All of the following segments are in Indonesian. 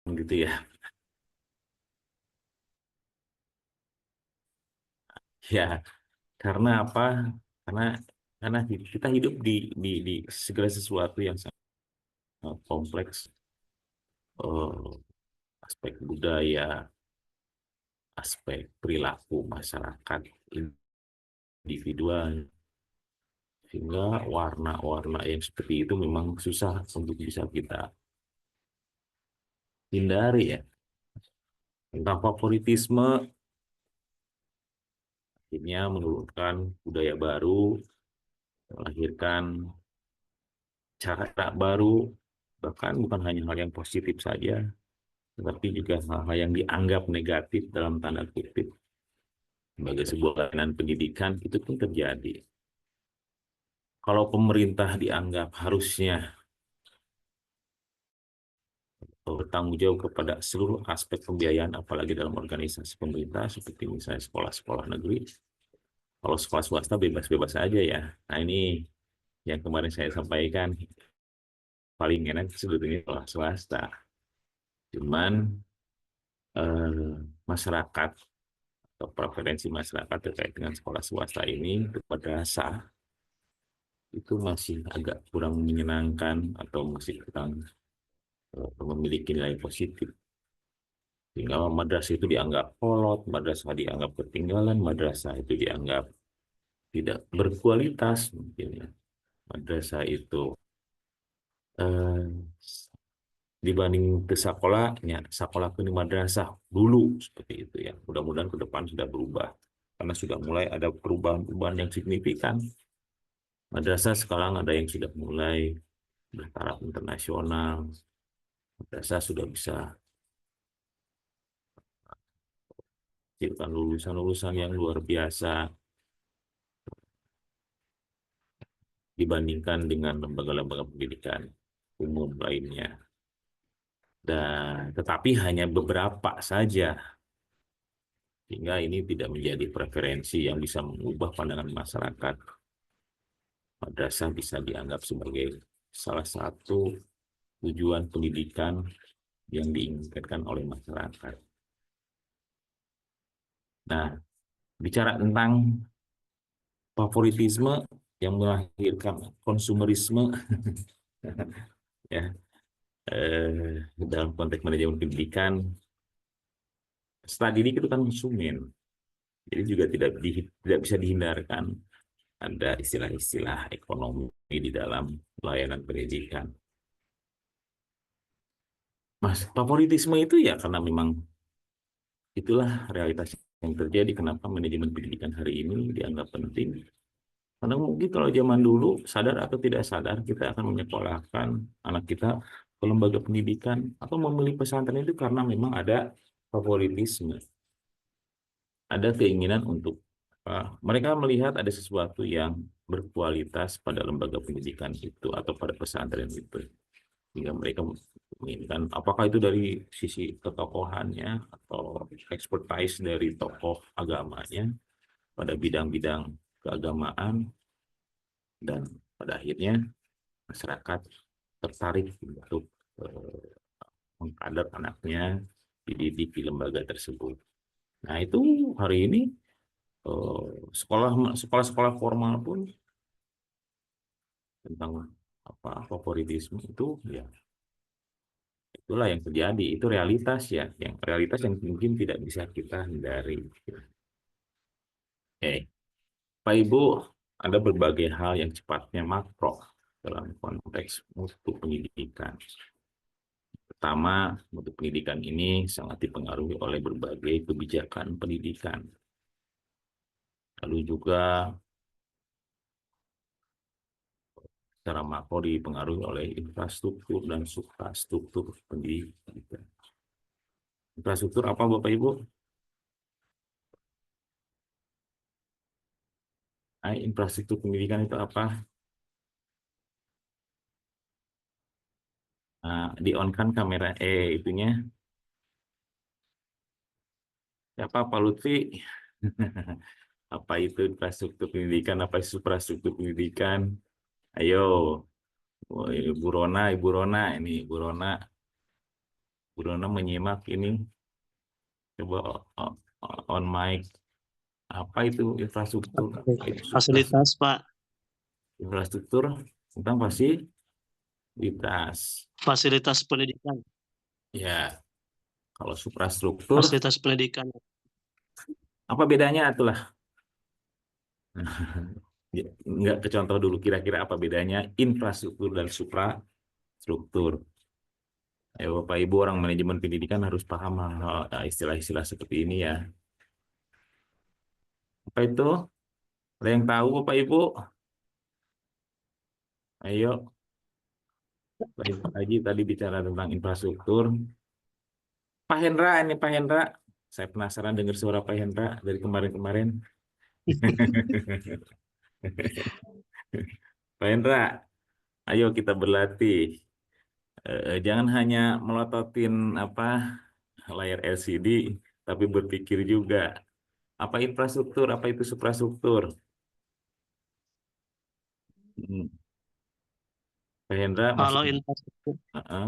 gitu ya. Ya, karena apa? Karena karena kita hidup di segala sesuatu yang sangat kompleks, eh, aspek budaya, aspek perilaku masyarakat individual, sehingga warna-warna yang seperti itu memang susah untuk bisa kita hindari ya. Tentang favoritisme, akhirnya menurunkan budaya baru, melahirkan cara baru, bahkan bukan hanya hal yang positif saja, tetapi juga hal-hal yang dianggap negatif dalam tanda kutip sebagai sebuah layanan pendidikan itu pun terjadi. Kalau pemerintah dianggap harusnya bertanggung jawab kepada seluruh aspek pembiayaan, apalagi dalam organisasi pemerintah, seperti misalnya sekolah-sekolah negeri. Kalau sekolah swasta bebas-bebas aja ya. Nah ini yang kemarin saya sampaikan, paling enak sebetulnya sekolah swasta. Cuman masyarakat atau preferensi masyarakat terkait dengan sekolah swasta ini kepada sah itu masih agak kurang menyenangkan atau masih kurang memiliki nilai positif. Sehingga madrasah itu dianggap kolot, madrasah dianggap ketinggalan, madrasah itu dianggap tidak berkualitas mungkin ya. Madrasah itu eh, dibanding ke sekolahnya, sekolah ke madrasah dulu seperti itu ya. Mudah-mudahan ke depan sudah berubah karena sudah mulai ada perubahan-perubahan yang signifikan. Madrasah sekarang ada yang sudah mulai bertaraf internasional. Madrasah sudah bisa menciptakan lulusan-lulusan yang luar biasa dibandingkan dengan lembaga-lembaga pendidikan umum lainnya. Dan tetapi hanya beberapa saja, sehingga ini tidak menjadi preferensi yang bisa mengubah pandangan masyarakat. Madrasah bisa dianggap sebagai salah satu tujuan pendidikan yang diinginkan oleh masyarakat. Nah, bicara tentang favoritisme yang melahirkan konsumerisme, ya, dalam konteks manajemen pendidikan, setelah didik itu kan konsumen, jadi juga tidak bisa dihindarkan ada istilah-istilah ekonomi di dalam layanan pendidikan. Mas, favoritisme itu ya karena memang itulah realitas yang terjadi. Kenapa manajemen pendidikan hari ini dianggap penting? Karena mungkin kalau zaman dulu, sadar atau tidak sadar, kita akan menyekolahkan anak kita ke lembaga pendidikan atau memilih pesantren itu karena memang ada favoritisme. Ada keinginan untuk mereka melihat ada sesuatu yang berkualitas pada lembaga pendidikan itu atau pada pesantren itu. Sehingga mereka menginginkan apakah itu dari sisi ketokohannya atau expertise dari tokoh agamanya pada bidang-bidang keagamaan, dan pada akhirnya masyarakat tertarik untuk mengkader anaknya dididik di lembaga tersebut. Nah itu hari ini sekolah-sekolah formal pun tentang apa favoritisme itu ya itulah yang terjadi, itu realitas ya, yang realitas yang mungkin tidak bisa kita hindari. Pak Ibu, ada berbagai hal yang sifatnya makro dalam konteks mutu pendidikan. Pertama, mutu pendidikan ini sangat dipengaruhi oleh berbagai kebijakan pendidikan. Lalu juga secara makro dipengaruhi oleh infrastruktur dan suprastruktur pendidikan. Infrastruktur apa Bapak Ibu? Nah, infrastruktur pendidikan itu apa? Nah, di-on-kan kamera itunya. Siapa Pak Lutfi? Apa itu infrastruktur pendidikan? Apa itu suprastruktur pendidikan? Ayo, oh, Ibu Rona ini Ibu Rona. Bruno menyimak ini, coba on mic. Apa itu infrastruktur? Apa itu Fasilitas, Pak. infrastruktur tentang fasilitas. Fasilitas pendidikan. Ya, kalau suprastruktur, Fasilitas pendidikan. apa bedanya itulah? Ya, nggak ke contoh dulu, kira-kira apa bedanya infrastruktur dan suprastruktur. Ayo Bapak Ibu orang manajemen pendidikan harus paham istilah-istilah seperti ini ya. Apa itu? Ada yang tahu Bapak Ibu? Ayo, Pak Haji tadi bicara tentang infrastruktur. Pak Hendra, ini Pak Hendra. Saya penasaran dengar suara Pak Hendra dari kemarin-kemarin. Pak Hendra, ayo kita berlatih. Jangan hanya melototin apa layar LCD, tapi berpikir juga. Apa infrastruktur, apa itu suprastruktur? Hmm, Pak Hendra masih. Kalau infrastruktur, Heeh.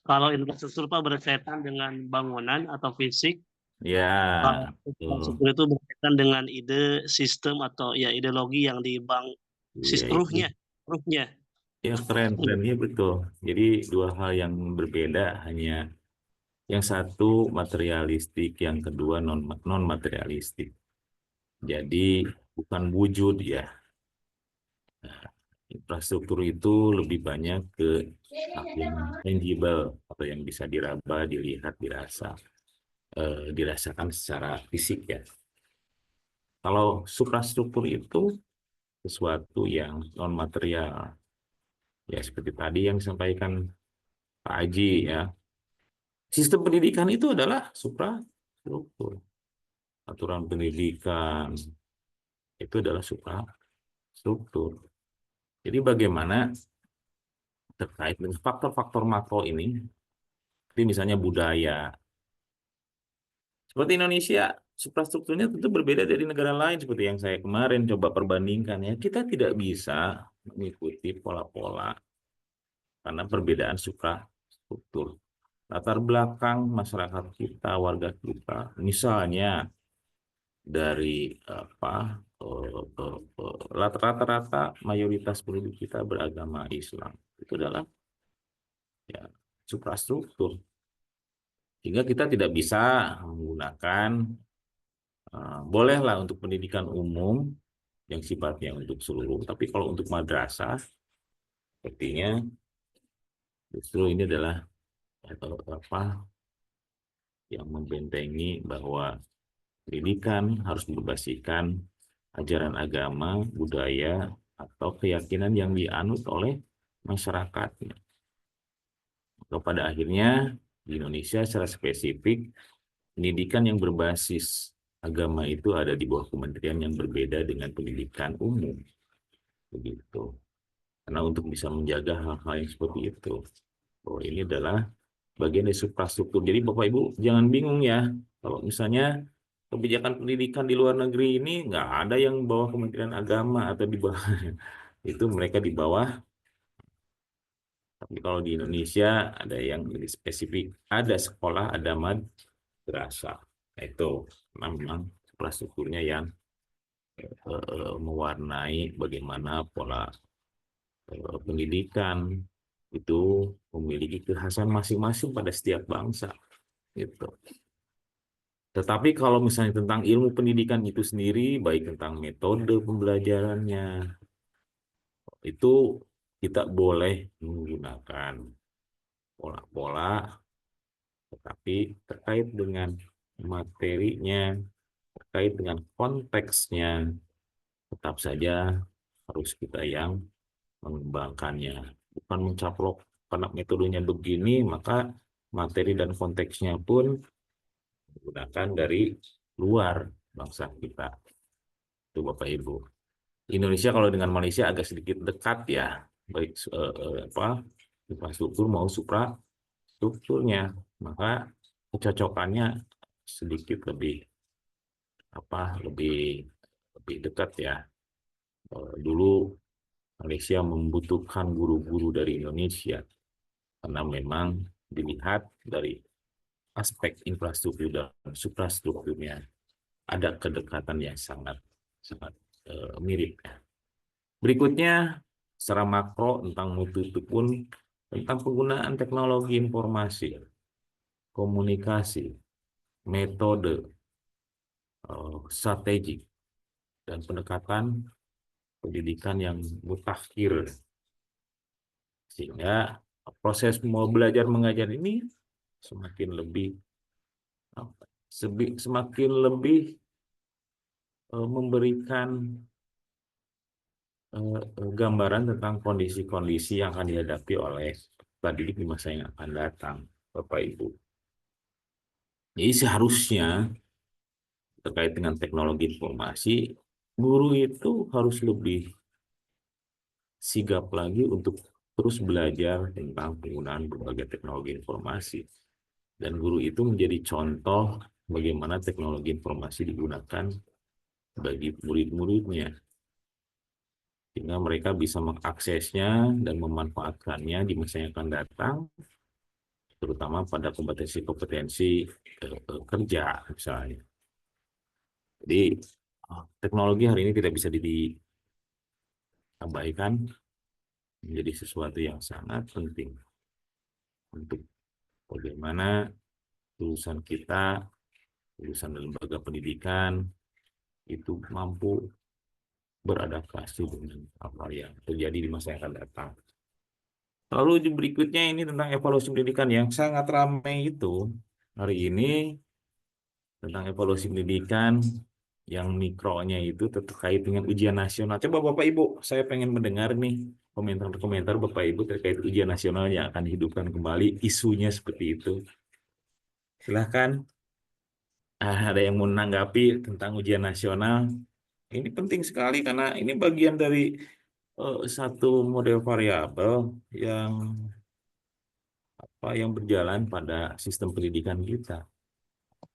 kalau infrastruktur Pak berkaitan dengan bangunan atau fisik. Kalau Ya, infrastruktur tuh. itu berkaitan dengan ide, sistem atau ya ideologi yang di bank, Iya itu. ruhnya, ruhnya. Ya keren, keren. Ya betul. Jadi dua hal yang berbeda, hanya yang satu materialistik, yang kedua non materialistik. Jadi bukan wujud ya. Infrastruktur itu lebih banyak ke hal yang tangible atau yang bisa diraba, dilihat, dirasakan secara fisik ya. Kalau suprastruktur itu sesuatu yang non material, ya seperti tadi yang disampaikan Pak Aji ya. Sistem pendidikan itu adalah suprastruktur. Aturan pendidikan itu adalah suprastruktur. Jadi bagaimana terkait dengan faktor-faktor makro ini, seperti misalnya budaya. Seperti Indonesia, suprastrukturnya tentu berbeda dari negara lain seperti yang saya kemarin coba perbandingkan ya. Kita tidak bisa mengikuti pola-pola karena perbedaan suprastruktur. Latar belakang masyarakat kita, warga kita, misalnya dari apa rata-rata mayoritas penduduk kita beragama Islam. Itu adalah ya suprastruktur. Sehingga kita tidak bisa menggunakan bolehlah untuk pendidikan umum yang sifatnya untuk seluruh, tapi kalau untuk madrasah sepertinya justru ini adalah apa yang membentengi bahwa pendidikan harus berbasiskan ajaran agama, budaya, atau keyakinan yang dianut oleh masyarakatnya. Atau pada akhirnya di Indonesia secara spesifik pendidikan yang berbasis agama itu ada di bawah kementerian yang berbeda dengan pendidikan umum, begitu. Karena untuk bisa menjaga hal-hal yang seperti itu, bahwa ini adalah bagian dari infrastruktur. Jadi Bapak Ibu jangan bingung ya, kalau misalnya kebijakan pendidikan di luar negeri ini nggak ada yang bawah Kementerian Agama atau di bawah itu mereka di bawah. Tapi kalau di Indonesia ada yang lebih spesifik, ada sekolah, ada madrasah. Nah, itu memang infrastrukturnya yang mewarnai bagaimana pola pendidikan itu memiliki kekhasan masing-masing pada setiap bangsa gitu. Tetapi kalau misalnya tentang ilmu pendidikan itu sendiri, baik tentang metode pembelajarannya, itu kita boleh menggunakan pola-pola, tetapi terkait dengan materinya, terkait dengan konteksnya, tetap saja harus kita yang mengembangkannya. Bukan mencaplok karena metodenya begini, maka materi dan konteksnya pun menggunakan dari luar bangsa kita. Itu Bapak Ibu. Indonesia kalau dengan Malaysia agak sedikit dekat ya, baik apa infrastruktur mau suprastrukturnya, maka kecocokannya sedikit lebih apa lebih dekat ya. Dulu Malaysia membutuhkan guru-guru dari Indonesia karena memang dilihat dari aspek infrastruktur dan suprastrukturnya ada kedekatan yang sangat sangat mirip. Berikutnya secara makro tentang mutu itu pun tentang penggunaan teknologi informasi, komunikasi, metode, strategi, dan pendekatan pendidikan yang mutakhir, sehingga proses mau belajar mengajar ini semakin lebih memberikan gambaran tentang kondisi-kondisi yang akan dihadapi oleh peserta didik di masa yang akan datang, Bapak Ibu. Jadi seharusnya terkait dengan teknologi informasi, guru itu harus lebih sigap lagi untuk terus belajar tentang penggunaan berbagai teknologi informasi. Dan guru itu menjadi contoh bagaimana teknologi informasi digunakan bagi murid-muridnya, sehingga mereka bisa mengaksesnya dan memanfaatkannya di masa yang akan datang, terutama pada kompetensi-kompetensi kerja misalnya. Jadi teknologi hari ini tidak bisa diabaikan, menjadi sesuatu yang sangat penting untuk bagaimana lulusan kita, lulusan lembaga pendidikan itu mampu beradaptasi dengan apa yang terjadi di masa yang akan datang. Lalu berikutnya ini tentang evaluasi pendidikan yang sangat ramai itu hari ini, tentang evaluasi pendidikan yang mikronya itu terkait dengan ujian nasional. Coba Bapak Ibu, saya pengen mendengar nih komentar-komentar Bapak Ibu terkait ujian nasional yang akan dihidupkan kembali, isunya seperti itu. Silahkan, ada yang mau menanggapi tentang ujian nasional. Ini penting sekali karena ini bagian dari satu model variabel yang berjalan pada sistem pendidikan kita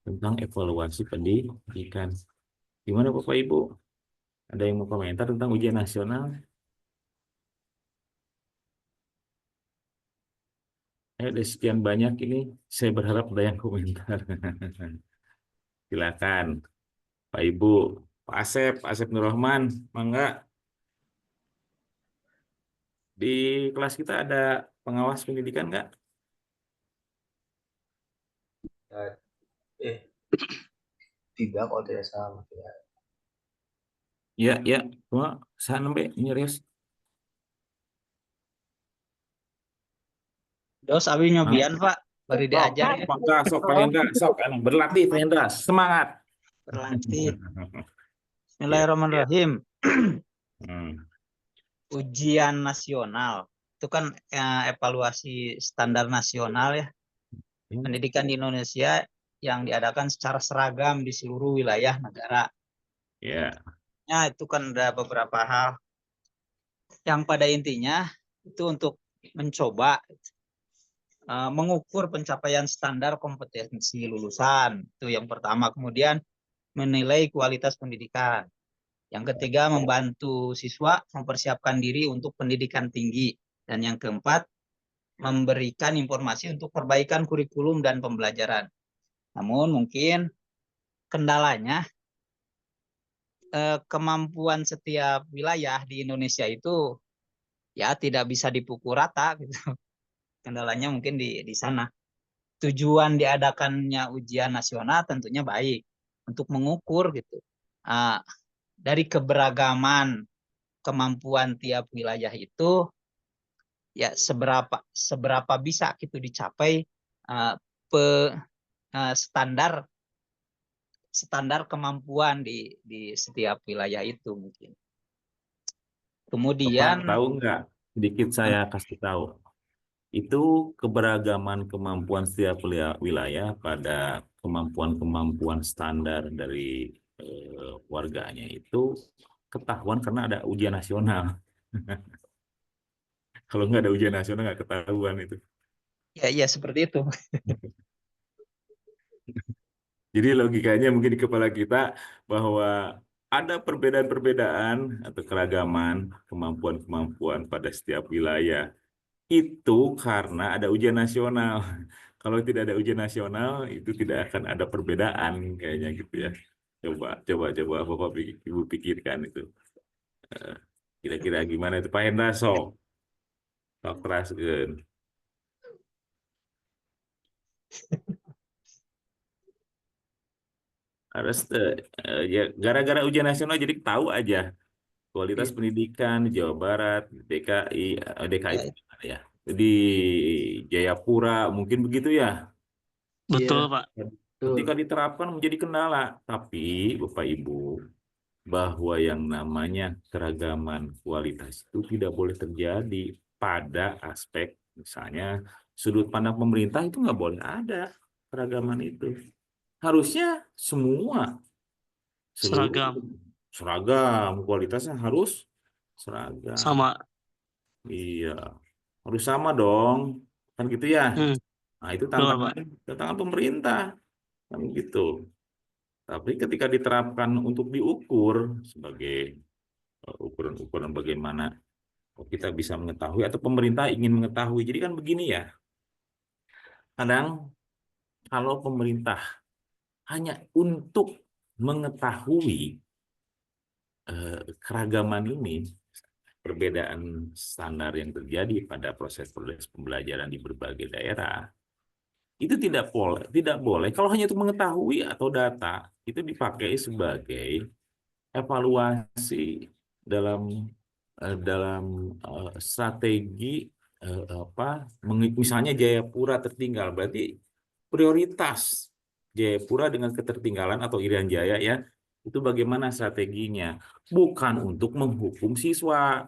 tentang evaluasi pendidikan. Gimana Bapak Ibu? Ada yang mau komentar tentang ujian nasional? Ada sekian banyak ini. Saya berharap ada yang komentar. Silakan, Pak Ibu, Pak Asep Nurrahman, mangga. Di kelas kita ada pengawas pendidikan nggak? Tidak, kalau tidak salah. Ya, ya, cuma saya nembe nyerius. Dos abi nyobian Pak, bari diajar ya. Mangga, sok Pak Hendra, sok berlatih Pak Hendra, semangat. Berlatih. Bismillahirrahmanirrahim. Ujian nasional itu kan evaluasi standar nasional ya. Pendidikan di Indonesia yang diadakan secara seragam di seluruh wilayah negara. Ya. Ya, itu kan ada beberapa hal yang pada intinya itu untuk mencoba mengukur pencapaian standar kompetensi lulusan. Itu yang pertama. Kemudian menilai kualitas pendidikan. Yang ketiga, membantu siswa mempersiapkan diri untuk pendidikan tinggi. Dan yang keempat, memberikan informasi untuk perbaikan kurikulum dan pembelajaran. Namun mungkin kendalanya kemampuan setiap wilayah di Indonesia itu ya tidak bisa dipukul rata gitu. Kendalanya mungkin di sana. Tujuan diadakannya ujian nasional tentunya baik untuk mengukur gitu. Dari keberagaman kemampuan tiap wilayah itu ya seberapa bisa gitu dicapai standar kemampuan di setiap wilayah itu mungkin. Kemudian Bapak tahu nggak? Sedikit saya kasih tahu. Itu keberagaman kemampuan setiap wilayah pada kemampuan-kemampuan standar dari warganya itu ketahuan karena ada ujian nasional. Kalau nggak ada ujian nasional nggak ketahuan itu. Ya seperti itu. Jadi logikanya mungkin di kepala kita bahwa ada perbedaan-perbedaan atau keragaman kemampuan-kemampuan pada setiap wilayah. itu karena ada ujian nasional. Kalau tidak ada ujian nasional, itu tidak akan ada perbedaan kayaknya gitu ya. Coba Bapak Ibu pikirkan itu. Eh, Kira-kira gimana itu Pak Hendra sok teraskeun. Harus ya gara-gara ujian nasional jadi tahu aja kualitas Iya, pendidikan di Jawa Barat, DKI, DKI ya, itu di mana ya? Di Jayapura mungkin begitu ya. Betul, Iya, Pak. Ketika betul. diterapkan menjadi kendala, tapi Bapak Ibu bahwa yang namanya keragaman kualitas itu tidak boleh terjadi pada aspek misalnya sudut pandang pemerintah itu nggak boleh ada keragaman itu. Harusnya semua seluruh Seragam. seragam kualitasnya harus seragam. Sama. Iya, harus sama dong. Kan gitu ya. Hmm, Nah, itu betul, Pak. tantangan pemerintah kan gitu. Tapi ketika diterapkan untuk diukur sebagai ukuran-ukuran bagaimana kita bisa mengetahui atau pemerintah ingin mengetahui. Jadi kan begini ya. Kadang kalau pemerintah hanya untuk mengetahui keragaman ini, perbedaan standar yang terjadi pada proses-proses pembelajaran di berbagai daerah, itu tidak boleh kalau hanya untuk mengetahui atau data itu dipakai sebagai evaluasi dalam strategi misalnya Jayapura tertinggal berarti prioritas Jayapura dengan ketertinggalan atau Irian Jaya ya itu bagaimana strateginya bukan untuk menghukum siswa.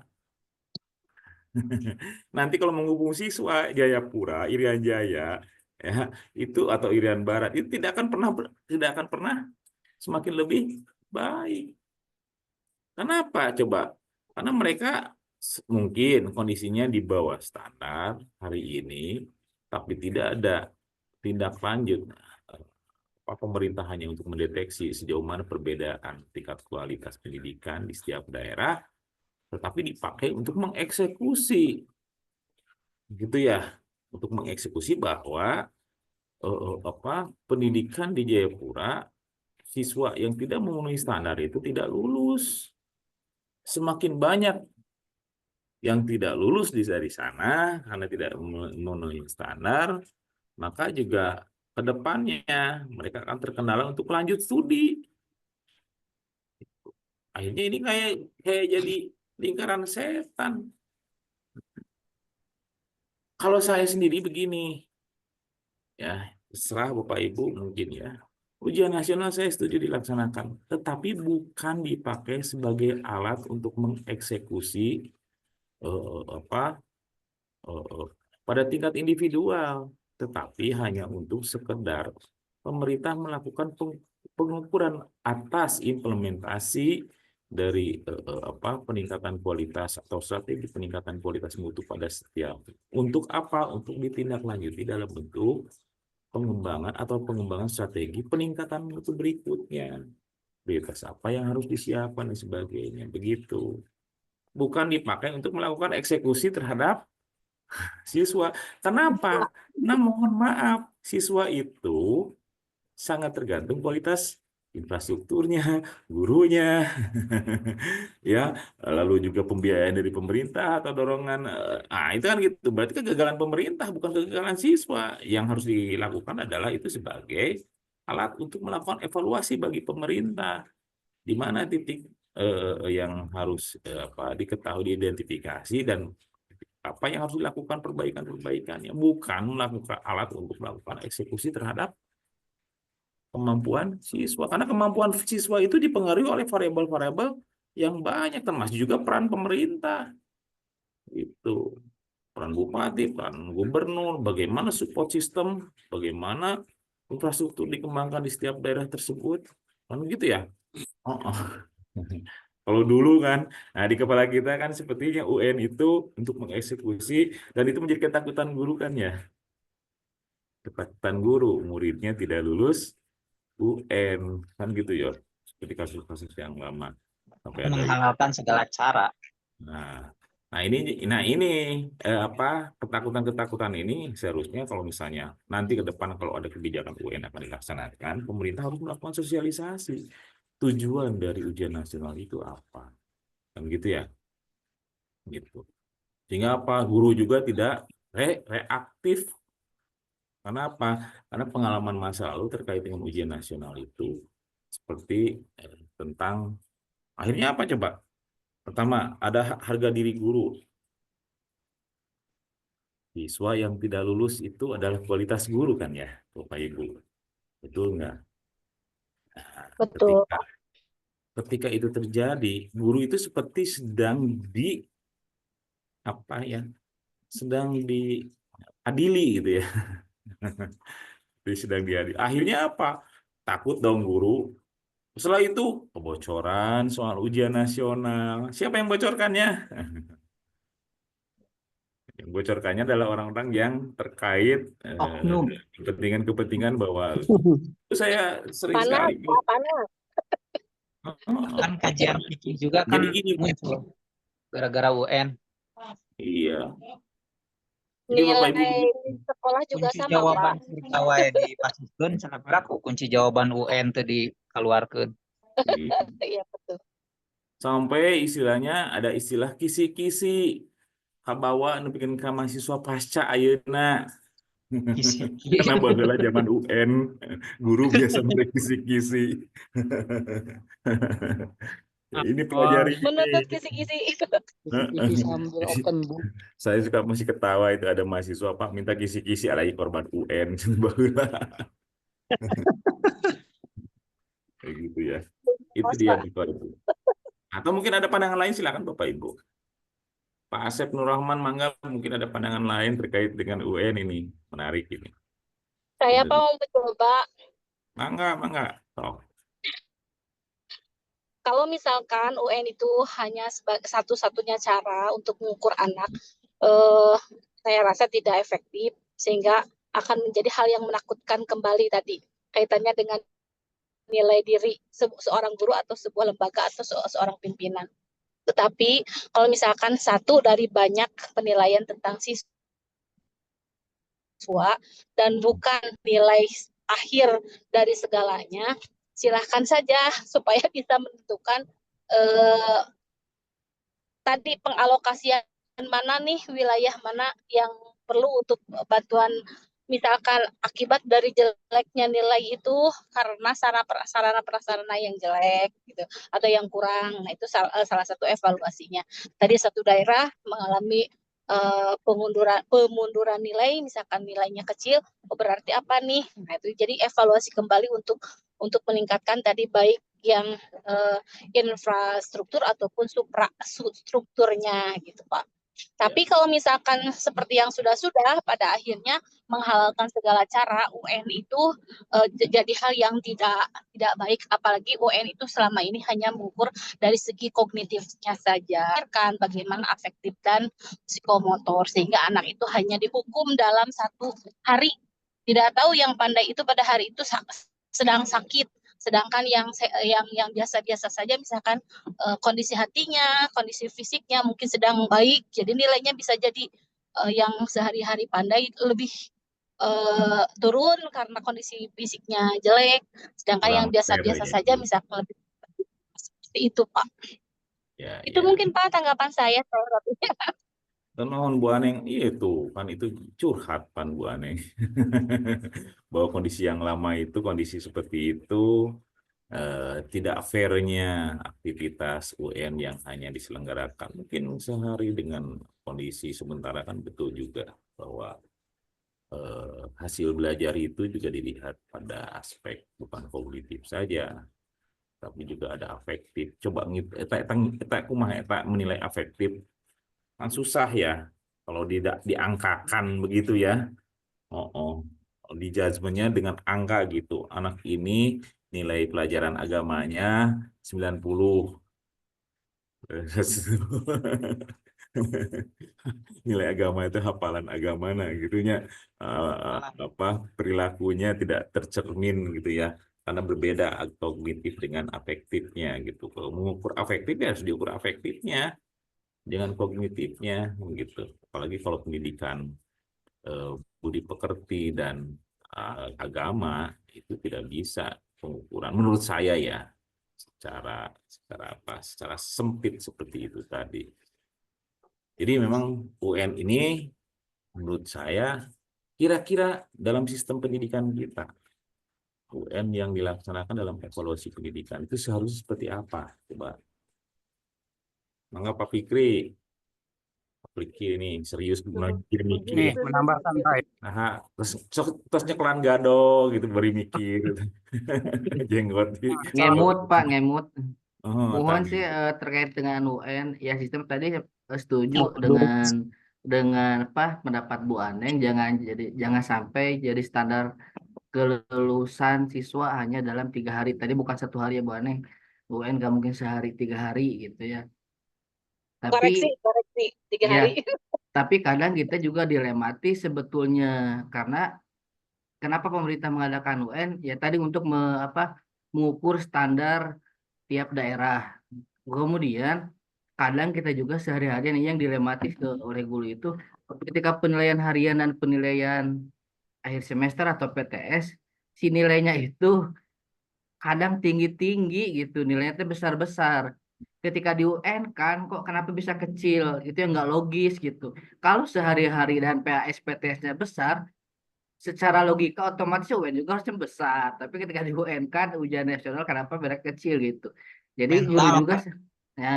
Nanti kalau menghukum siswa Jayapura Irian Jaya ya itu atau Irian Barat itu tidak akan pernah semakin lebih baik. Kenapa coba? Karena mereka mungkin kondisinya di bawah standar hari ini, tapi tidak ada tindak lanjut pemerintah hanya untuk mendeteksi sejauh mana perbedaan tingkat kualitas pendidikan di setiap daerah, tetapi dipakai untuk mengeksekusi, gitu ya, untuk mengeksekusi bahwa pendidikan di Jayapura siswa yang tidak memenuhi standar itu tidak lulus. Semakin banyak yang tidak lulus dari sana karena tidak memenuhi standar, maka juga ke depannya mereka akan terkendala untuk lanjut studi. Akhirnya ini kayak jadi lingkaran setan. Kalau saya sendiri begini, ya terserah Bapak Ibu mungkin ya. Ujian nasional saya setuju dilaksanakan, tetapi bukan dipakai sebagai alat untuk mengeksekusi eh, apa eh, pada tingkat individual, tetapi hanya untuk sekedar pemerintah melakukan pengukuran atas implementasi dari peningkatan kualitas atau strategi peningkatan kualitas mutu pada setiap. Untuk apa? Untuk ditindaklanjuti dalam bentuk pengembangan strategi peningkatan mutu berikutnya. Prioritas apa yang harus disiapkan dan sebagainya. Begitu. Bukan dipakai untuk melakukan eksekusi terhadap siswa. Kenapa? Nah, mohon maaf, siswa itu sangat tergantung kualitas infrastrukturnya, gurunya, ya, lalu juga pembiayaan dari pemerintah atau dorongan. Itu kan gitu. Berarti kegagalan pemerintah bukan kegagalan siswa. Yang harus dilakukan adalah itu sebagai alat untuk melakukan evaluasi bagi pemerintah. Di mana titik yang harus diketahui, diidentifikasi dan apa yang harus dilakukan perbaikannya, bukan melakukan alat untuk melakukan eksekusi terhadap kemampuan siswa. Karena kemampuan siswa itu dipengaruhi oleh variabel-variabel yang banyak, termasuk juga peran pemerintah. Itu peran bupati, peran gubernur, bagaimana support system, bagaimana infrastruktur dikembangkan di setiap daerah tersebut. Kan gitu ya? Oh, oh. Kalau dulu kan, nah di kepala kita kan sepertinya UN itu untuk mengeksekusi dan itu menjadi ketakutan guru kan ya. Ketakutan guru, muridnya tidak lulus UN kan gitu ya. Seperti kasus-kasus yang lama sampai ada. Menghalalkan segala cara. Nah, Nah ini apa ketakutan-ketakutan ini seharusnya kalau misalnya nanti ke depan kalau ada kebijakan UN akan dilaksanakan, pemerintah harus melakukan sosialisasi. Tujuan dari ujian nasional itu apa? Kan gitu ya, gitu. Sehingga apa? Guru juga tidak reaktif. Karena apa? Karena pengalaman masa lalu terkait dengan ujian nasional itu seperti tentang akhirnya apa coba? Pertama, ada harga diri guru. Siswa yang tidak lulus itu adalah kualitas guru kan ya, Bapak Ibu. Betul nggak? Nah, Betul. ketika itu terjadi, guru itu seperti sedang apa ya? Sedang diadili gitu ya. Sedang diadili. Akhirnya apa? Takut dong guru. Setelah itu kebocoran soal ujian nasional. Siapa yang bocorkannya? Yang bocorkannya adalah orang-orang yang terkait Oknum. kepentingan-kepentingan bahwa saya sering Panas, sekali. panas. Kan kajian fikih juga kan Jadi gini, muncul gara-gara UN. iya. Jadi Bapak Ibu Nilai sekolah juga Kunci sama, jawaban Pak. surkawai dipasiskeun sabaraha kunci jawaban UN teu dikeluarkeun. Iya, betul. sampai istilahnya ada istilah kisi-kisi kabawa nu bikin ka mahasiswa pasca ayeuna. Karena baheula zaman UN guru biasa make kisi-kisi. Ya, ini pelajari Menuntut ini. kisi-kisi. Kisi sambil open book. Saya suka masih ketawa itu ada mahasiswa Pak minta kisi-kisi alai korban UN baheula. Kayak gitu ya. Itu dia Bapak Ibu. Atau mungkin ada pandangan lain silakan Bapak Ibu. Pak Asep Nurrahman mangga mungkin ada pandangan lain terkait dengan UN ini. Menarik ini. Saya Pak mau mencoba. Mangga. Sok. Kalau misalkan UN itu hanya satu-satunya cara untuk mengukur anak, saya rasa tidak efektif sehingga akan menjadi hal yang menakutkan kembali tadi kaitannya dengan nilai diri seorang guru atau sebuah lembaga atau seorang pimpinan. Tetapi kalau misalkan satu dari banyak penilaian tentang siswa dan bukan nilai akhir dari segalanya, silahkan saja supaya bisa menentukan tadi pengalokasian mana nih wilayah mana yang perlu untuk bantuan, misalkan akibat dari jeleknya nilai itu karena sarana prasarana yang jelek gitu atau yang kurang. Nah, itu salah satu evaluasinya. Tadi satu daerah mengalami pemunduran nilai, misalkan nilainya kecil, berarti apa nih? Nah, itu jadi evaluasi kembali untuk meningkatkan tadi baik yang infrastruktur ataupun strukturnya gitu Pak. Tapi kalau misalkan seperti yang sudah pada akhirnya menghalalkan segala cara, UN itu jadi hal yang tidak baik, apalagi UN itu selama ini hanya mengukur dari segi kognitifnya saja, kan bagaimana afektif dan psikomotor, sehingga anak itu hanya dihukum dalam 1 hari. Tidak tahu yang pandai itu pada hari itu sedang sakit, sedangkan yang biasa-biasa saja misalkan kondisi hatinya, kondisi fisiknya mungkin sedang baik, jadi nilainya bisa jadi yang sehari-hari pandai lebih turun karena kondisi fisiknya jelek, sedangkan yang biasa-biasa saja misalkan lebih seperti itu Pak. Ya, itu mungkin Pak tanggapan saya salah satunya. Mohon Bu Aneng, itu kan itu curhat kan Bu Aneng. Bahwa kondisi yang lama itu, kondisi seperti itu, tidak fairnya aktivitas UN yang hanya diselenggarakan. Mungkin sehari dengan kondisi sementara kan betul juga bahwa hasil belajar itu juga dilihat pada aspek bukan kognitif saja, tapi juga ada afektif. Coba eta menilai afektif kan susah ya kalau tidak diangkakan begitu ya. Di judgementnya dengan angka gitu. Anak ini nilai pelajaran agamanya 90. Nilai agama itu hafalan agama nah gitunya perilakunya tidak tercermin gitu ya. Karena berbeda kognitif dengan afektifnya gitu. Kalau mengukur afektif ya harus diukur afektifnya. dengan kognitifnya gitu. Apalagi kalau pendidikan budi pekerti dan agama itu tidak bisa pengukuran menurut saya ya secara sempit seperti itu tadi. Jadi memang UN ini menurut saya kira-kira dalam sistem pendidikan kita UN yang dilaksanakan dalam evaluasi pendidikan itu seharusnya seperti apa? Coba. Mangga Pak Fikri. Pak Fikri ini serius mikir. Nih, menambahkan Pak. Nah, terus nyekelan gado gitu beri mikir. Jenggot. Ngemut Pak, ngemut. Oh, Mohon tadi. sih terkait dengan UN, ya sistem tadi setuju Aduh. dengan apa pendapat Bu Aneng, jangan sampai jadi standar kelulusan siswa hanya dalam 3 hari. Tadi bukan 1 hari ya Bu Aneng. UN nggak mungkin sehari 3 hari gitu ya. Koreksi Tapi 3 ya, hari. tapi kadang kita juga dilematis sebetulnya karena kenapa pemerintah mengadakan UN? Ya tadi untuk mengukur standar tiap daerah. Kemudian kadang kita juga sehari-hari yang dilematis oleh guru itu ketika penilaian harian dan penilaian akhir semester atau PTS, si nilainya itu kadang tinggi-tinggi gitu, nilainya itu besar-besar. Ketika di UN kan kok kenapa bisa kecil? Itu yang nggak logis gitu. Kalau sehari-hari dan PAS PTS-nya besar, secara logika otomatis UN juga harusnya besar. Tapi ketika di UN kan ujian nasional kenapa beda kecil gitu. Jadi guru Mental, juga Pak. ya,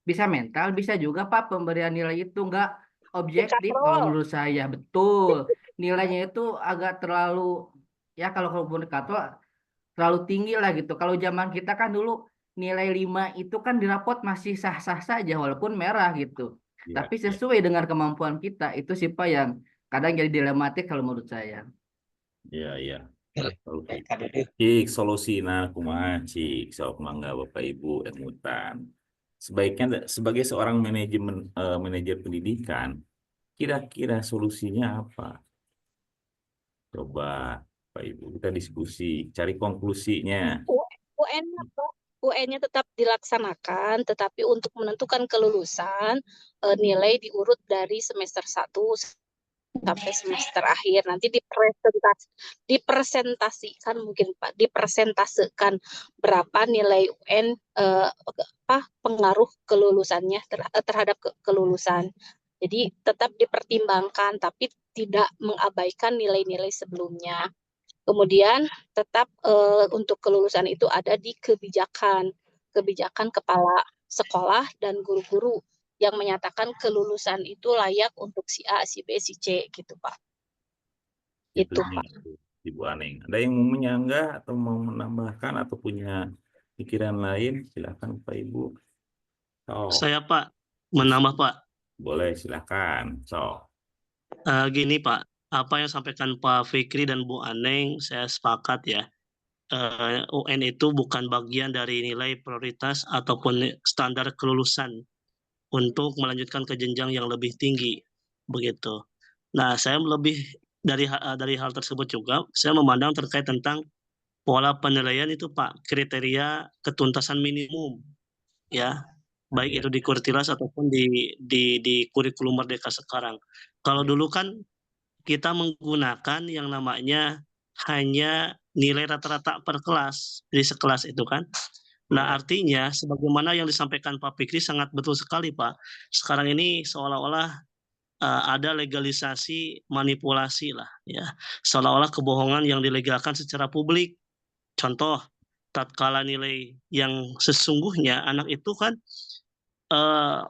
bisa mental, bisa juga Pak pemberian nilai itu nggak objektif kalau Dikatrol. menurut saya. Betul. Nilainya itu agak terlalu ya kalau menurut Kato terlalu tinggi lah gitu. Kalau zaman kita kan dulu nilai 5 itu kan di rapot masih sah-sah saja walaupun merah gitu. Iya, Tapi iya, sesuai dengan kemampuan kita itu sih Pak yang kadang jadi dilematik kalau menurut saya. iya, iya. Oke. Kada Cik, solusina kumaha cik, sok mangga Bapak Ibu emutan. Sebaiknya sebagai seorang manajer pendidikan, kira-kira solusinya apa? Coba Bapak Ibu kita diskusi, cari konklusinya. UN UN-nya tetap dilaksanakan, tetapi untuk menentukan kelulusan nilai diurut dari semester 1 sampai semester akhir. Nanti dipresentasikan mungkin Pak, dipresentasekan berapa nilai UN pengaruh kelulusannya terhadap kelulusan. Jadi tetap dipertimbangkan, tapi tidak mengabaikan nilai-nilai sebelumnya. Kemudian tetap untuk kelulusan itu ada di kebijakan kepala sekolah dan guru-guru yang menyatakan kelulusan itu layak untuk si A, si B, si C gitu Pak. Itu Pak. Ibu Aneng. Ada yang mau menyanggah atau mau menambahkan atau punya pikiran lain? Silakan Pak Ibu. Saya Pak menambah Pak. Boleh silakan. Gini Pak, apa yang sampaikan Pak Fikri dan Bu Aneng, saya sepakat ya. UN itu bukan bagian dari nilai prioritas ataupun standar kelulusan untuk melanjutkan ke jenjang yang lebih tinggi, begitu. Nah, saya lebih dari hal tersebut juga, saya memandang terkait tentang pola penilaian itu Pak, kriteria ketuntasan minimum, ya, baik itu di Kurtilas ataupun di kurikulum Merdeka sekarang. Kalau dulu kan kita menggunakan yang namanya hanya nilai rata-rata per kelas di sekelas itu kan. Nah, artinya sebagaimana yang disampaikan Pak Fikri sangat betul sekali, Pak. Sekarang ini seolah-olah ada legalisasi manipulasi lah ya. Seolah-olah kebohongan yang dilegalkan secara publik. Contoh, tatkala nilai yang sesungguhnya anak itu kan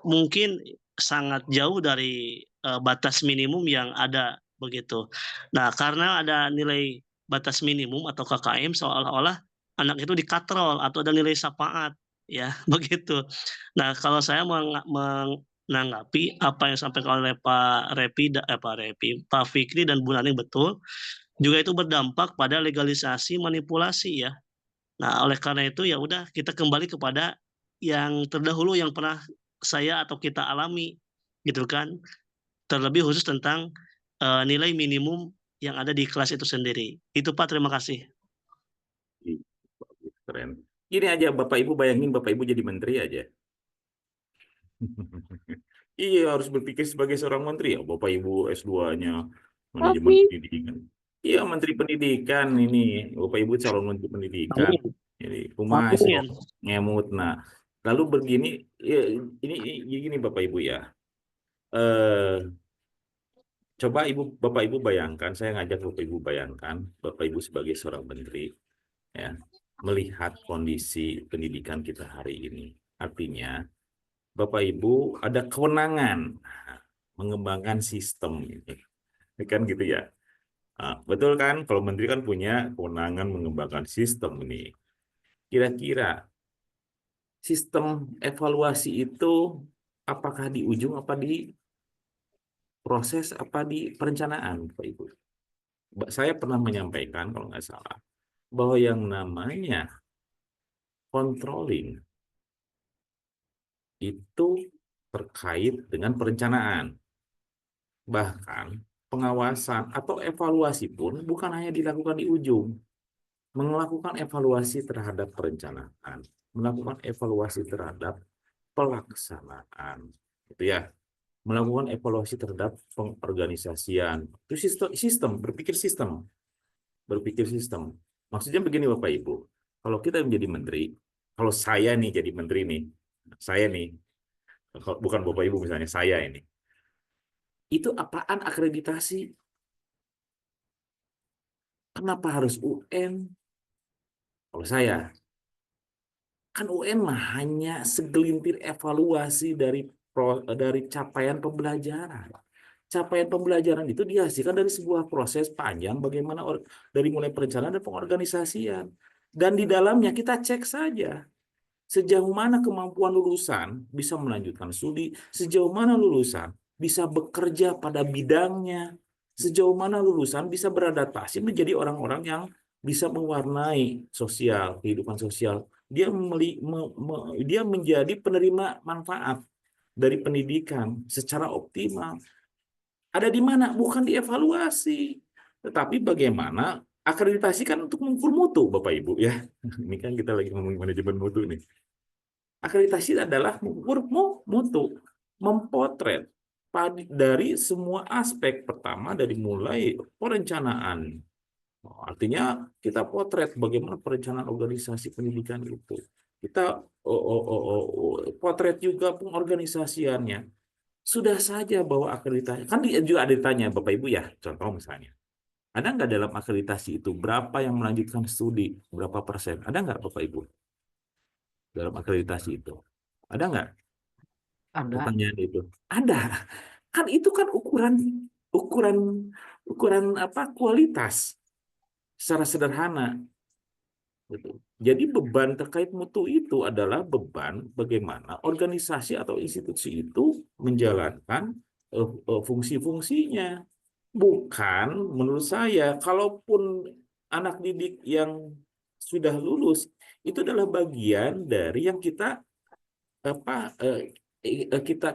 mungkin sangat jauh dari batas minimum yang ada begitu. Nah, karena ada nilai batas minimum atau KKM seolah-olah anak itu dikatrol atau ada nilai syafaat ya begitu. Nah, kalau saya menanggapi apa yang disampaikan oleh Pak Fikri dan Bu Naning betul, juga itu berdampak pada legalisasi manipulasi ya. Nah, oleh karena itu ya udah kita kembali kepada yang terdahulu yang pernah saya atau kita alami gitu kan. Terlebih khusus tentang nilai minimum yang ada di kelas itu sendiri. Itu Pak, terima kasih. Keren. Gini aja Bapak Ibu bayangin Bapak Ibu jadi menteri aja. Iya, harus berpikir sebagai seorang menteri ya, Bapak Ibu S2-nya manajemen Tapi pendidikan. Iya, Menteri Pendidikan ini, Bapak Ibu calon Menteri Pendidikan. Amin. Jadi, kumaha sih Amin. ngemut. Nah, lalu begini, ya, ini gini Bapak Ibu ya. Eh, coba Bapak Ibu bayangkan, saya ngajak Bapak Ibu bayangkan, Bapak Ibu sebagai seorang menteri, ya, melihat kondisi pendidikan kita hari ini. Artinya, Bapak Ibu ada kewenangan mengembangkan sistem ini. Kan gitu ya. Betul kan? Kalau menteri kan punya kewenangan mengembangkan sistem ini. Kira-kira sistem evaluasi itu apakah di ujung apa di proses apa di perencanaan, Pak Ibu? Saya pernah menyampaikan kalau nggak salah bahwa yang namanya controlling itu terkait dengan perencanaan. Bahkan pengawasan atau evaluasi pun bukan hanya dilakukan di ujung, melakukan evaluasi terhadap perencanaan, melakukan evaluasi terhadap pelaksanaan, gitu ya, melakukan evaluasi terhadap pengorganisasian. Itu berpikir sistem. Maksudnya begini Bapak Ibu, kalau kita menjadi menteri, kalau saya nih jadi menteri nih, saya nih, bukan Bapak Ibu misalnya, saya ini, itu apaan akreditasi? Kenapa harus UN? Kalau saya, kan UN mah hanya segelintir evaluasi dari capaian pembelajaran. Capaian pembelajaran itu dihasilkan dari sebuah proses panjang bagaimana dari mulai perencanaan dan pengorganisasian. Dan di dalamnya kita cek saja sejauh mana kemampuan lulusan bisa melanjutkan studi, sejauh mana lulusan bisa bekerja pada bidangnya, sejauh mana lulusan bisa beradaptasi menjadi orang-orang yang bisa mewarnai kehidupan sosial. Dia menjadi penerima manfaat dari pendidikan secara optimal. Ada di mana? Bukan dievaluasi. Tetapi bagaimana akreditasi kan untuk mengukur mutu, Bapak Ibu ya. Ini kan kita lagi ngomongin manajemen mutu nih. Akreditasi adalah mengukur mutu, mempotret dari semua aspek. Pertama dari mulai perencanaan. Artinya kita potret bagaimana perencanaan organisasi pendidikan itu. Kita potret juga pengorganisasiannya. Sudah saja bahwa akreditasi, kan juga ada ditanya Bapak Ibu ya, contoh misalnya. Ada nggak dalam akreditasi itu berapa yang melanjutkan studi, berapa persen? Ada nggak Bapak Ibu dalam akreditasi itu? Ada nggak Ada. pertanyaan itu? Ada. Kan itu kan ukuran ukuran ukuran apa kualitas secara sederhana. Gitu. Jadi beban terkait mutu itu adalah beban bagaimana organisasi atau institusi itu menjalankan fungsi-fungsinya. Bukan menurut saya, kalaupun anak didik yang sudah lulus itu adalah bagian dari yang kita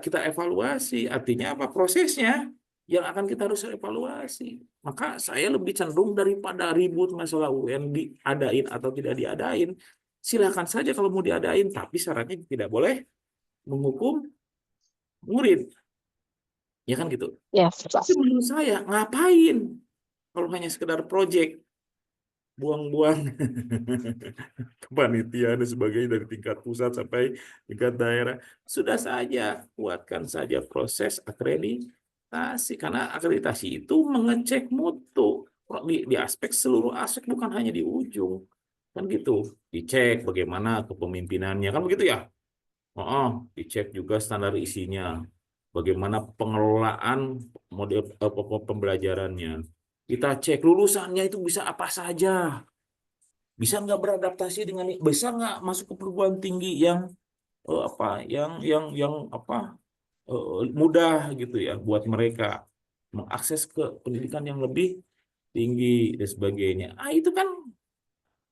kita evaluasi. Artinya apa? Prosesnya yang akan kita harus evaluasi. Maka saya lebih cenderung daripada ribut masalah UN diadain atau tidak diadain, silakan saja kalau mau diadain, tapi syaratnya tidak boleh menghukum murid. Ya kan gitu. ya, Tapi menurut saya, ngapain kalau hanya sekedar proyek, buang-buang kepanitiaan dan sebagainya dari tingkat pusat sampai tingkat daerah. Sudah saja, kuatkan saja proses akreditasi. Karena akreditasi itu mengecek mutu di aspek seluruh aspek, bukan hanya di ujung. Kan gitu. Dicek bagaimana kepemimpinannya. Kan begitu ya? Dicek juga standar isinya. Bagaimana pengelolaan model pokok pembelajarannya. Kita cek lulusannya itu bisa apa saja. Bisa nggak beradaptasi dengan, bisa nggak masuk ke perguruan tinggi yang mudah gitu ya buat mereka mengakses ke pendidikan yang lebih tinggi dan sebagainya. Itu kan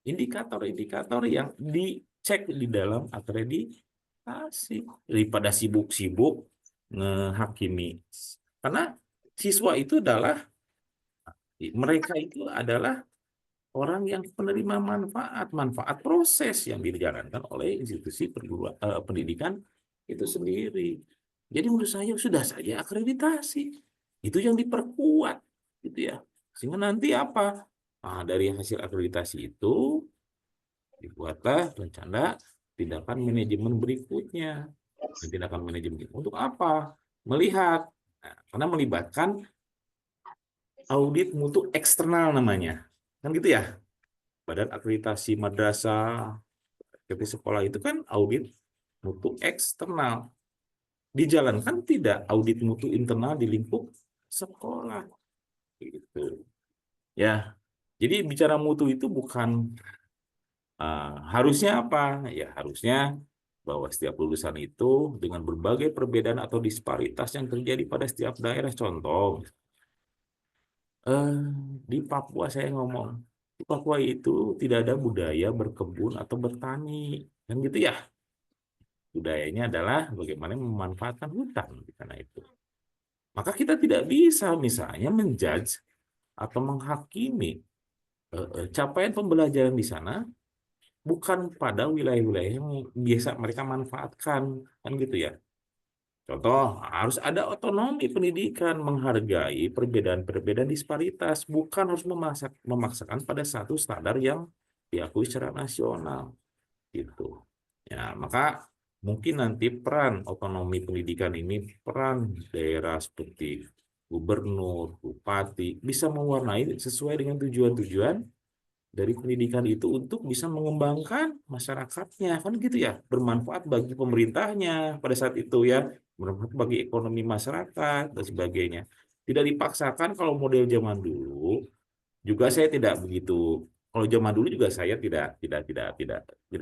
indikator-indikator yang dicek di dalam akreditasi daripada sibuk-sibuk ngehakimi. Karena siswa itu mereka itu adalah orang yang penerima manfaat proses yang dijalankan oleh institusi pendidikan itu sendiri. Jadi menurut saya sudah saja akreditasi. Itu yang diperkuat gitu ya. Sehingga nanti apa? Nah, dari hasil akreditasi itu dibuatlah rencana tindakan manajemen berikutnya. Dan tindakan manajemen untuk apa? Melihat. Nah, karena melibatkan audit mutu eksternal namanya. Kan gitu ya? Badan akreditasi madrasah, akreditasi sekolah itu kan audit mutu eksternal. Dijalankan tidak audit mutu internal di lingkup sekolah. Gitu. Ya. Jadi bicara mutu itu bukan harusnya apa? Ya harusnya bahwa setiap lulusan itu dengan berbagai perbedaan atau disparitas yang terjadi pada setiap daerah. Contoh, di Papua saya ngomong, di Papua itu tidak ada budaya berkebun atau bertani, kan gitu ya. Budayanya adalah bagaimana memanfaatkan hutan di sana itu. Maka kita tidak bisa misalnya menjudge atau menghakimi capaian pembelajaran di sana bukan pada wilayah-wilayah yang biasa mereka manfaatkan, kan gitu ya. Contoh, harus ada otonomi pendidikan, menghargai perbedaan-perbedaan disparitas, bukan harus memaksakan pada satu standar yang diakui secara nasional, gitu. Ya, maka mungkin nanti peran otonomi pendidikan ini, peran daerah seperti gubernur, bupati, bisa mewarnai sesuai dengan tujuan-tujuan dari pendidikan itu untuk bisa mengembangkan masyarakatnya, kan gitu ya, bermanfaat bagi pemerintahnya pada saat itu ya, bermanfaat bagi ekonomi masyarakat dan sebagainya. Tidak dipaksakan. Kalau model zaman dulu juga saya tidak begitu. Kalau zaman dulu juga saya tidak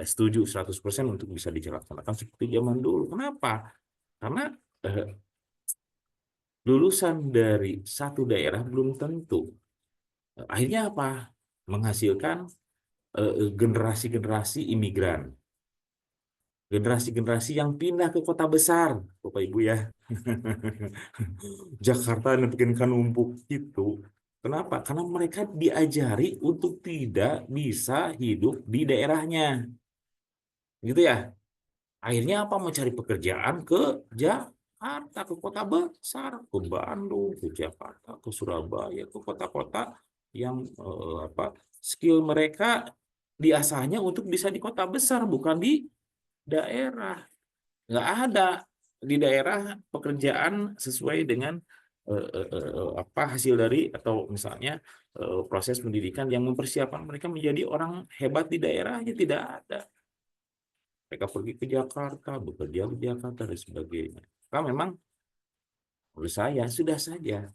setuju 100% untuk bisa dilaksanakan seperti zaman dulu. Kenapa? Karena lulusan dari satu daerah belum tentu akhirnya apa? Menghasilkan generasi-generasi imigran, generasi-generasi yang pindah ke kota besar, Bapak Ibu ya. Jakarta yang bikin numpuk itu. Kenapa? Karena mereka diajari untuk tidak bisa hidup di daerahnya. Gitu ya. Akhirnya apa? Mencari pekerjaan ke Jakarta, ke kota besar, ke Bandung, ke Jakarta, ke Surabaya, ke kota-kota yang skill mereka diasahnya untuk bisa di kota besar, bukan di daerah. Nggak ada di daerah pekerjaan sesuai dengan hasil dari atau misalnya proses pendidikan yang mempersiapkan mereka menjadi orang hebat di daerahnya, tidak ada. Mereka pergi ke Jakarta, bekerja di Jakarta dan sebagainya. Karena memang menurut saya sudah saja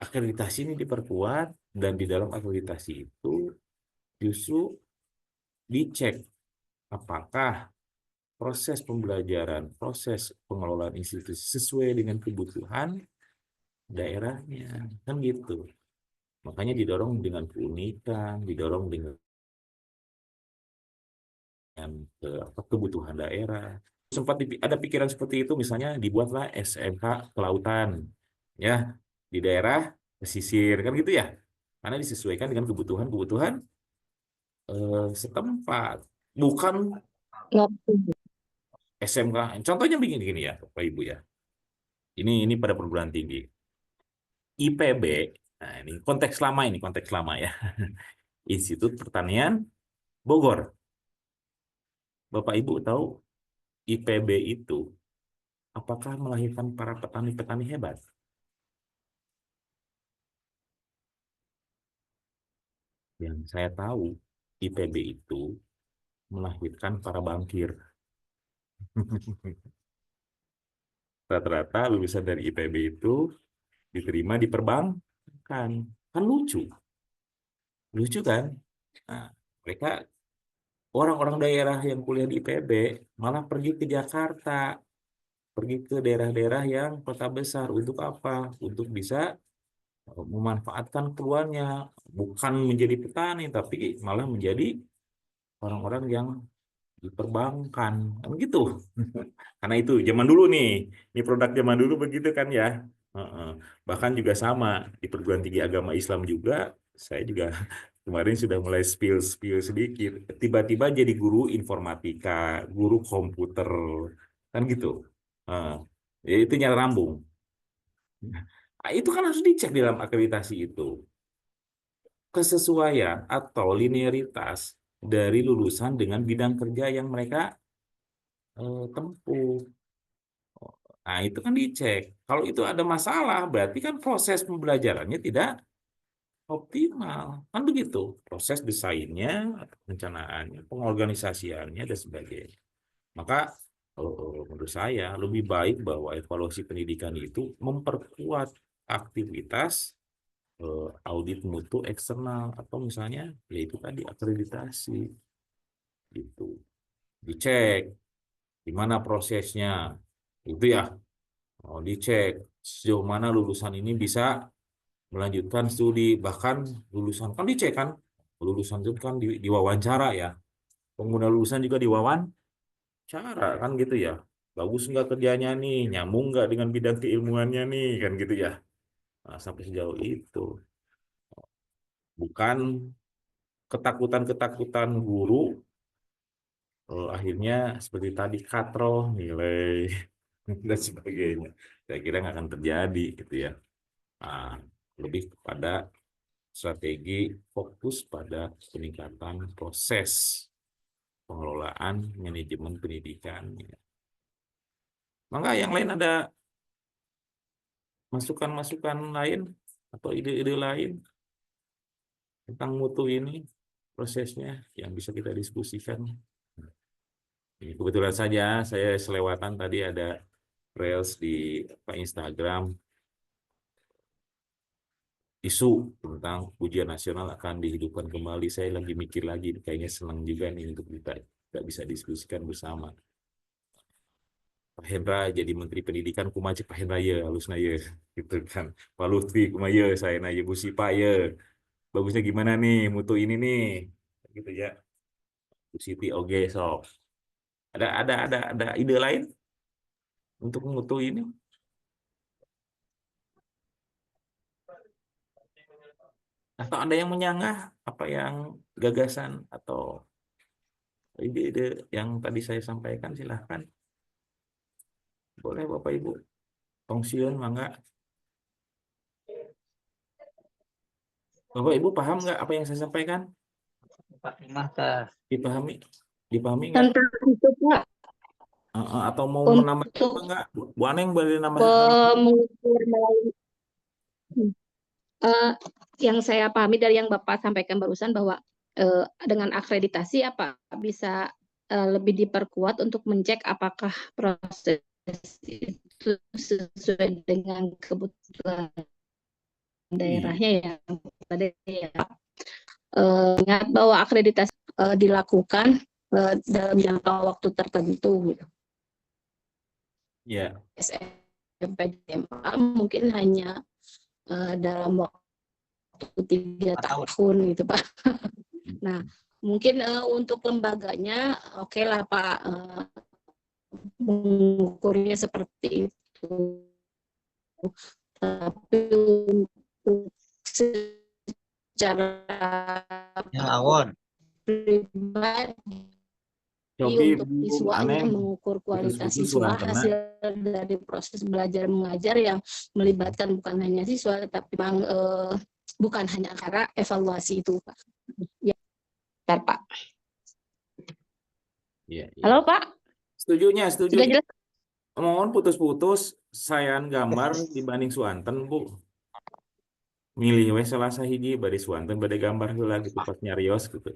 akreditasi ini diperkuat, dan di dalam akreditasi itu justru dicek apakah proses pembelajaran, proses pengelolaan institusi sesuai dengan kebutuhan daerahnya, kan gitu. Makanya didorong dengan keunikan, didorong dengan kebutuhan daerah. Sempat ada pikiran seperti itu, misalnya dibuatlah SMK kelautan, ya di daerah pesisir, kan gitu ya, karena disesuaikan dengan kebutuhan setempat, bukan SMK. Contohnya begini ya, Bapak Ibu ya. Ini pada perguruan tinggi. IPB, nah ini konteks lama ya. Institut Pertanian Bogor. Bapak Ibu tahu IPB itu apakah melahirkan para petani-petani hebat? Yang saya tahu, IPB itu melahirkan para bankir. Rata-rata lulusan dari IPB itu diterima di perbankan. Kan lucu. Lucu kan? Nah, mereka orang-orang daerah yang kuliah di IPB malah pergi ke Jakarta, pergi ke daerah-daerah yang kota besar. Untuk apa? Untuk bisa memanfaatkan keluarnya, bukan menjadi petani, tapi malah menjadi orang-orang yang diperbankan, kan gitu. Karena itu zaman dulu nih, ini produk zaman dulu begitu kan ya. Bahkan juga sama di perguruan tinggi agama Islam juga, saya juga kemarin sudah mulai spill sedikit. Tiba-tiba jadi guru informatika, guru komputer, kan gitu. Ya, itu nyala rambung. Nah, itu kan harus dicek di dalam akreditasi itu. Kesesuaian atau linearitas dari lulusan dengan bidang kerja yang mereka tempuh. Nah, itu kan dicek. Kalau itu ada masalah, berarti kan proses pembelajarannya tidak optimal. Kan begitu. Proses desainnya, perencanaannya, pengorganisasiannya, dan sebagainya. Maka menurut saya lebih baik bahwa evaluasi pendidikan itu memperkuat aktivitas audit mutu eksternal atau misalnya yaitu tadi akreditasi itu dicek gimana prosesnya itu ya. Dicek sejauh mana lulusan ini bisa melanjutkan studi, bahkan lulusan kan dicek kan, lulusan itu kan diwawancara ya, pengguna lulusan juga diwawancara kan gitu ya, bagus nggak kerjanya nih, nyambung nggak dengan bidang keilmuannya nih kan gitu ya. Nah, sampai sejauh itu bukan ketakutan guru akhirnya seperti tadi katrol nilai dan sebagainya. Saya kira nggak akan terjadi gitu ya. Nah, lebih kepada strategi fokus pada peningkatan proses pengelolaan manajemen pendidikan. Maka yang lain ada masukan-masukan lain atau ide-ide lain tentang mutu ini, prosesnya yang bisa kita diskusikan. Ini kebetulan saja saya selewatan tadi ada reels di Instagram isu tentang ujian nasional akan dihidupkan kembali. Saya lagi mikir lagi, kayaknya senang juga nih untuk kita bisa diskusikan bersama. Pak Hendra jadi Menteri Pendidikan, kumaha Pak Hendra ya, halusna ya, gitu kan. Pak Lutfi kumaha ya, saya nanya Bu Sipa ya. Bagusnya gimana nih mutu ini nih, gitu ya. Bu Siti oke sok. Ada ide lain untuk mutu ini? Atau ada yang menyanggah apa yang gagasan atau ide-ide yang tadi saya sampaikan, silahkan. Boleh Bapak Ibu. Tongsiun, mangga. Bapak Ibu paham nggak apa yang saya sampaikan? Pak Mata. Dipahami? Dipahami nggak? Tentang itu Pak, Atau mau menambah untuk nggak? Bu Aneng boleh nambah? mengukur melalui eh, yang saya pahami dari yang Bapak sampaikan barusan bahwa dengan akreditasi apa bisa lebih diperkuat untuk mencek apakah proses itu sesuai dengan kebutuhan daerahnya ya. Tadi ya ingat bahwa akreditasi dilakukan dalam jangka waktu tertentu gitu. Ya. SMP SMA mungkin hanya dalam waktu 3 tahun gitu Pak. Nah mungkin untuk lembaganya oke lah Pak mengukurnya seperti itu. Tapi untuk secara Awon. pribadi Cobi untuk Bu siswanya Aneng. mengukur kualitas Putus-putus siswa suaranya. hasil dari proses belajar mengajar yang melibatkan bukan hanya siswa tetapi memang bukan hanya karena evaluasi itu Pak. Ya, bentar, Pak. Ya, ya. Halo Pak. Setujunya. Sudah jelas? Mohon putus-putus, sayan gambar dibanding Suanten Bu. Milih we salah sahiji bade Suanten bade gambar heula gitu pas nyarios gitu.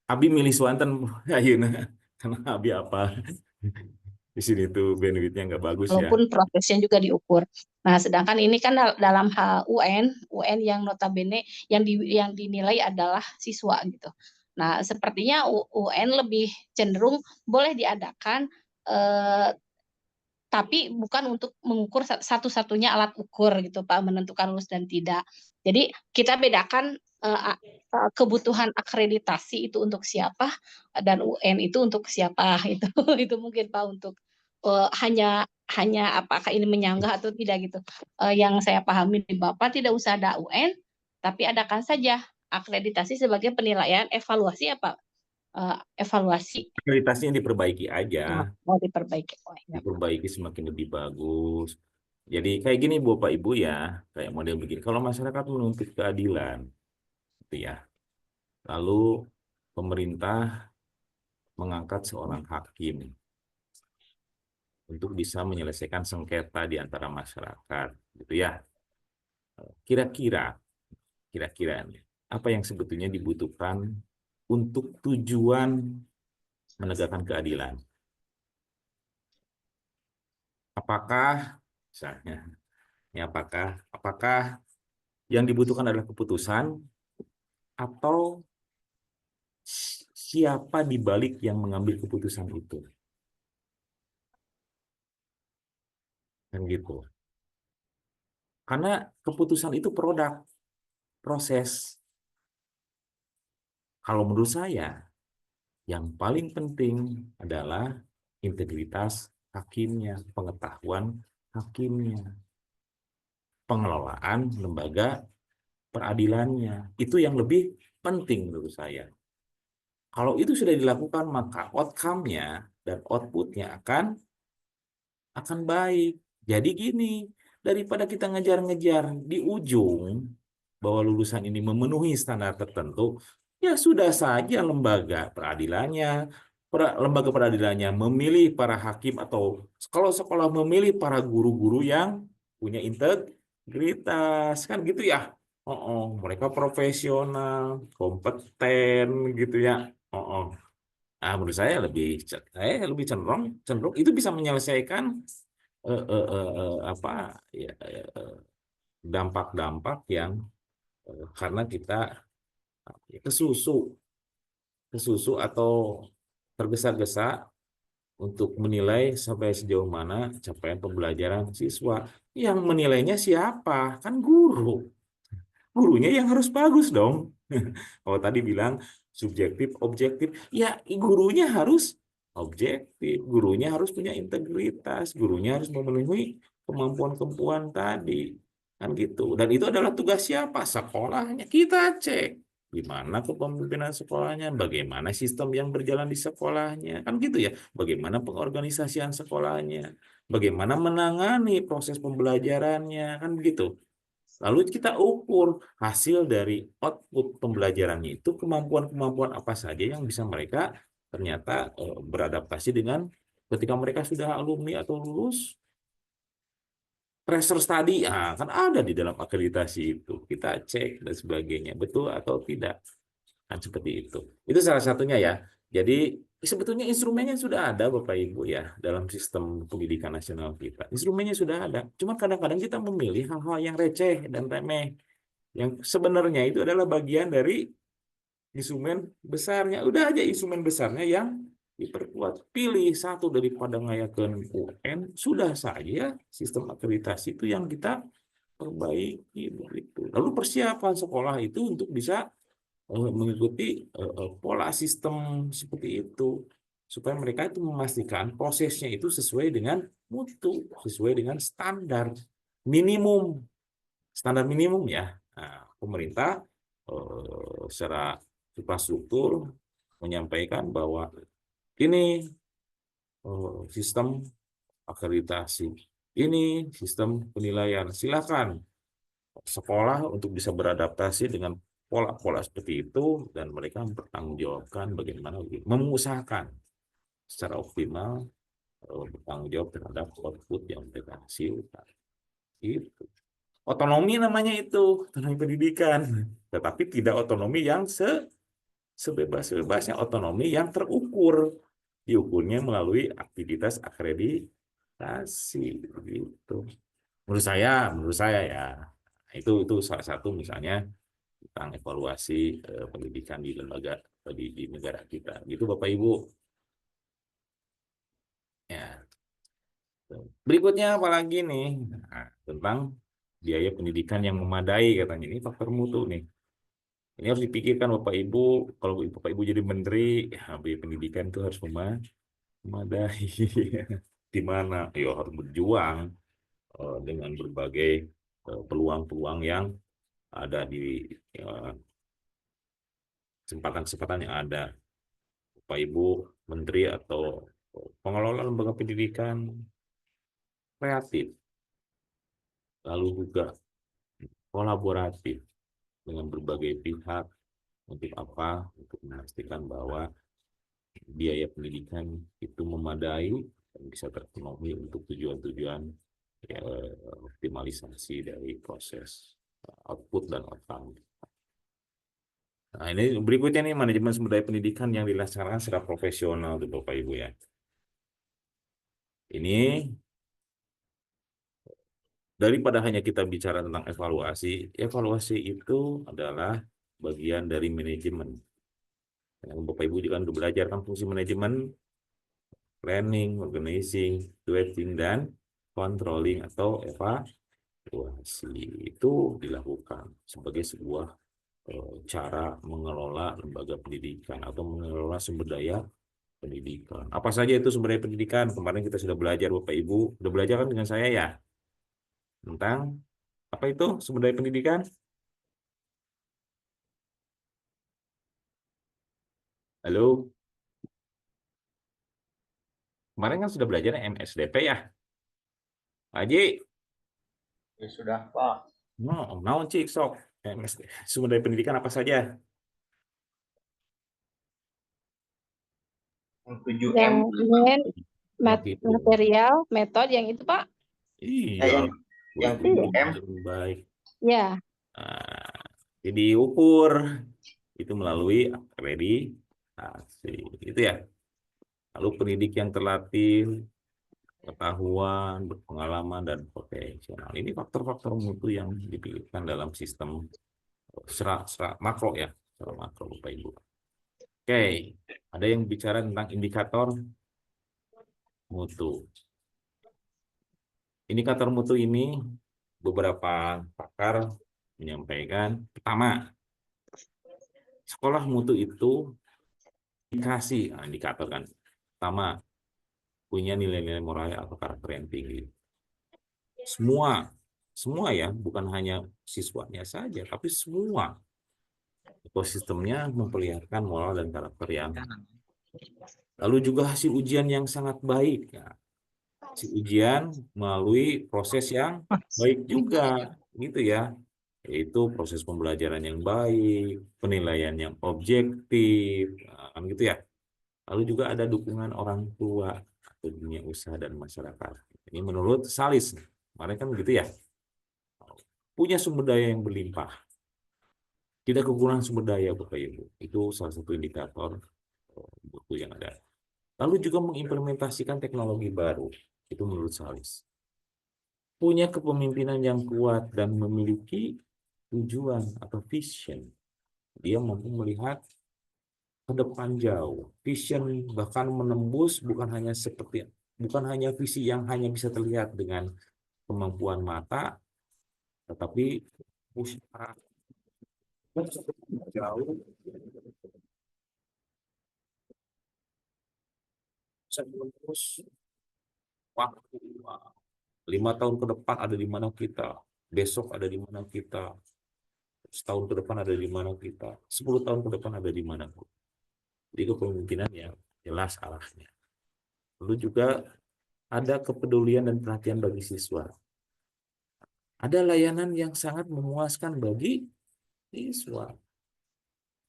Abi milih Suanten ayeuna karena Abi apa di sini tuh bandwidthnya nggak bagus ya. Walaupun prosesnya juga diukur. Nah, sedangkan ini kan dalam hal UN yang notabene yang dinilai adalah siswa gitu. Nah, sepertinya UN lebih cenderung boleh diadakan tapi bukan untuk mengukur satu-satunya alat ukur gitu Pak, menentukan lulus dan tidak. Jadi kita bedakan kebutuhan akreditasi itu untuk siapa dan UN itu untuk siapa itu mungkin Pak untuk hanya apakah ini menyanggah atau tidak gitu. Yang saya pahami di Bapak tidak usah ada UN, tapi adakan saja akreditasi sebagai penilaian evaluasi apa evaluasi Kualitasnya diperbaiki aja, mau diperbaiki. Oh, ya. diperbaiki semakin lebih bagus. Jadi kayak gini Bapak Ibu ya, kayak model begini. Kalau masyarakat menuntut keadilan, gitu ya. Lalu pemerintah mengangkat seorang hakim untuk bisa menyelesaikan sengketa di antara masyarakat, gitu ya. Kira-kira nih, apa yang sebetulnya dibutuhkan untuk tujuan menegakkan keadilan? Apakah misalnya, apakah yang dibutuhkan adalah keputusan atau siapa di balik yang mengambil keputusan itu? Kan gitu. Karena keputusan itu produk proses. Kalau menurut saya, yang paling penting adalah integritas hakimnya, pengetahuan hakimnya, pengelolaan lembaga peradilannya. Itu yang lebih penting menurut saya. Kalau itu sudah dilakukan, maka outcome-nya dan output-nya akan baik. Jadi gini, daripada kita ngejar-ngejar di ujung bahwa lulusan ini memenuhi standar tertentu, ya sudah saja lembaga peradilannya memilih para hakim atau kalau sekolah memilih para guru-guru yang punya integritas, kan gitu ya. Mereka profesional, kompeten gitu ya. Nah, menurut saya lebih cenderung itu bisa menyelesaikan apa ya, dampak-dampak yang karena kita kesusu atau tergesa-gesa untuk menilai sampai sejauh mana capaian pembelajaran siswa. Yang menilainya siapa? Kan guru. Gurunya yang harus bagus dong. Kalau tadi bilang subjektif, objektif, ya gurunya harus objektif, gurunya harus punya integritas, gurunya harus memenuhi kemampuan-kemampuan tadi. Kan gitu. Dan itu adalah tugas siapa? Sekolahnya. Kita cek gimana kepemimpinan sekolahnya, bagaimana sistem yang berjalan di sekolahnya. Kan gitu ya. Bagaimana pengorganisasian sekolahnya, bagaimana menangani proses pembelajarannya, kan begitu. Lalu kita ukur hasil dari output pembelajarannya itu kemampuan-kemampuan apa saja yang bisa mereka ternyata beradaptasi dengan ketika mereka sudah alumni atau lulus tracer study, kan ada di dalam akreditasi itu. Kita cek dan sebagainya, betul atau tidak. Kan seperti itu. Itu salah satunya ya. Jadi sebetulnya instrumennya sudah ada Bapak Ibu ya dalam sistem pendidikan nasional kita. Instrumennya sudah ada. Cuma kadang-kadang kita memilih hal-hal yang receh dan remeh. Yang sebenarnya itu adalah bagian dari instrumen besarnya. Udah aja instrumen besarnya yang diperkuat. Pilih satu daripada ngayakeun UN, sudah saja sistem akreditasi itu yang kita perbaiki begitu. Lalu persiapan sekolah itu untuk bisa mengikuti pola sistem seperti itu supaya mereka itu memastikan prosesnya itu sesuai dengan mutu, sesuai dengan standar minimum ya. Nah, pemerintah secara infrastruktur menyampaikan bahwa ini sistem akreditasi, ini sistem penilaian. Silakan sekolah untuk bisa beradaptasi dengan pola-pola seperti itu dan mereka mempertanggungjawabkan bagaimana mengusahakan secara optimal bertanggung jawab terhadap output yang mereka hasilkan. Itu otonomi namanya itu, otonomi pendidikan. Tetapi tidak otonomi yang sebebas-bebasnya, otonomi yang terukur. Diukurnya melalui aktivitas akreditasi gitu. Menurut saya ya. Itu salah satu misalnya tentang evaluasi pendidikan di lembaga di negara kita. Gitu Bapak Ibu. Ya. Berikutnya apalagi nih? Nah, tentang biaya pendidikan yang memadai katanya. Ini faktor mutu nih. Ini harus dipikirkan Bapak Ibu. Kalau Bapak Ibu jadi menteri, ya, biaya pendidikan itu harus memadai. Di mana? Ya harus berjuang dengan berbagai peluang-peluang yang ada di kesempatan-kesempatan yang ada. Bapak Ibu Menteri atau pengelola lembaga pendidikan kreatif, lalu juga kolaboratif dengan berbagai pihak. Untuk apa? Untuk memastikan bahwa biaya pendidikan itu memadai dan bisa terpenuhi untuk tujuan-tujuan optimalisasi dari proses output dan outcome. Nah, ini berikutnya nih manajemen sumber daya pendidikan yang dilaksanakan secara profesional tuh Bapak Ibu ya. Ini daripada hanya kita bicara tentang evaluasi, evaluasi itu adalah bagian dari manajemen. Yang Bapak Ibu juga udah belajar kan fungsi manajemen, planning, organizing, directing, dan controlling atau evaluasi. Itu dilakukan sebagai sebuah cara mengelola lembaga pendidikan atau mengelola sumber daya pendidikan. Apa saja itu sumber daya pendidikan? Kemarin kita sudah belajar Bapak Ibu, udah belajar kan dengan saya ya? Tentang apa itu sumber daya pendidikan? Halo? Kemarin kan sudah belajar MSDP ya? Haji? Ya sudah, Pak. No, naon cik sok. MSDP. Sumber daya pendidikan apa saja? Yang 7M. Yang Begitu. material, metode yang itu Pak. Iya, yang kurikulum 7M. yang baik. Ya. Nah, jadi ukur itu melalui akreditasi, itu ya. Lalu pendidik yang terlatih, pengetahuan, berpengalaman, dan profesional. Ini faktor-faktor mutu yang dipilihkan dalam sistem secara makro ya, secara makro Bapak Ibu. Oke, ada yang bicara tentang indikator mutu. Indikator mutu ini beberapa pakar menyampaikan, pertama, sekolah mutu itu dikasih indikator kan. Pertama, punya nilai-nilai moral atau karakter yang tinggi. Semua ya, bukan hanya siswanya saja, tapi semua ekosistemnya memperlihatkan moral dan karakter yang. Lalu juga hasil ujian yang sangat baik. Ya. Hasil ujian melalui proses yang baik juga, gitu ya. Yaitu proses pembelajaran yang baik, penilaian yang objektif, kan gitu ya. Lalu juga ada dukungan orang tua atau dunia usaha dan masyarakat. Ini menurut Salis, kemarin kan begitu ya. Punya sumber daya yang berlimpah. Tidak kekurangan sumber daya, Bapak Ibu. Itu salah satu indikator buku yang ada. Lalu juga mengimplementasikan teknologi baru. Itu menurut Salis. Punya kepemimpinan yang kuat dan memiliki tujuan atau vision. Dia mampu melihat ke depan jauh. Vision bahkan menembus bukan hanya visi yang hanya bisa terlihat dengan kemampuan mata, tetapi usaha jauh bisa menembus waktu 5 tahun ke depan ada di mana kita, besok ada di mana kita, setahun ke depan ada di mana kita, 10 tahun ke depan ada di mana. Jadi kepemimpinan yang jelas arahnya. Lalu juga ada kepedulian dan perhatian bagi siswa. Ada layanan yang sangat memuaskan bagi siswa.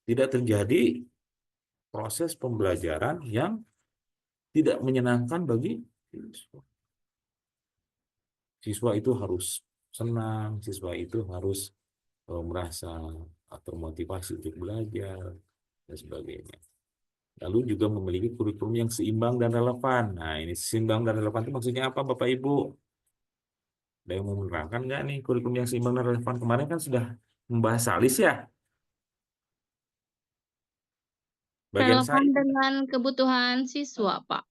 Tidak terjadi proses pembelajaran yang tidak menyenangkan bagi siswa. Siswa itu harus senang, siswa itu harus merasa termotivasi untuk belajar, dan sebagainya. Lalu juga memiliki kurikulum yang seimbang dan relevan. Nah, ini seimbang dan relevan itu maksudnya apa, Bapak Ibu? Ada yang mau menerangkan nggak nih kurikulum yang seimbang dan relevan? Kemarin kan sudah membahas Salis ya? Bagian Relevan saya. dengan kebutuhan siswa, Pak.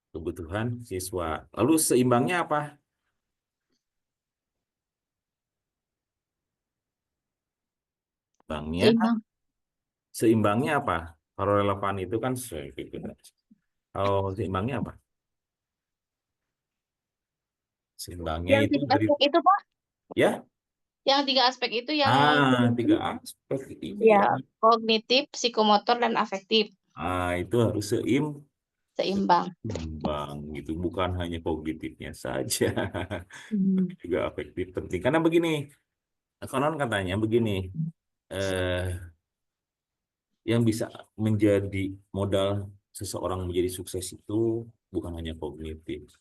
Kebutuhan siswa. Lalu seimbangnya apa? Seimbangnya apa? Kalau relevan itu kan kalau seimbangnya apa? Seimbangnya Yang itu tiga dari aspek itu, Pak. ya. Yang 3 aspek itu yang 3 aspek ini. ya, kognitif, psikomotor, dan afektif. Itu harus Seimbang. seimbang gitu, bukan hanya kognitifnya saja, Hmm. juga afektif penting. Karena begini, konon katanya begini, eh, yang bisa menjadi modal seseorang menjadi sukses itu bukan hanya kognitif.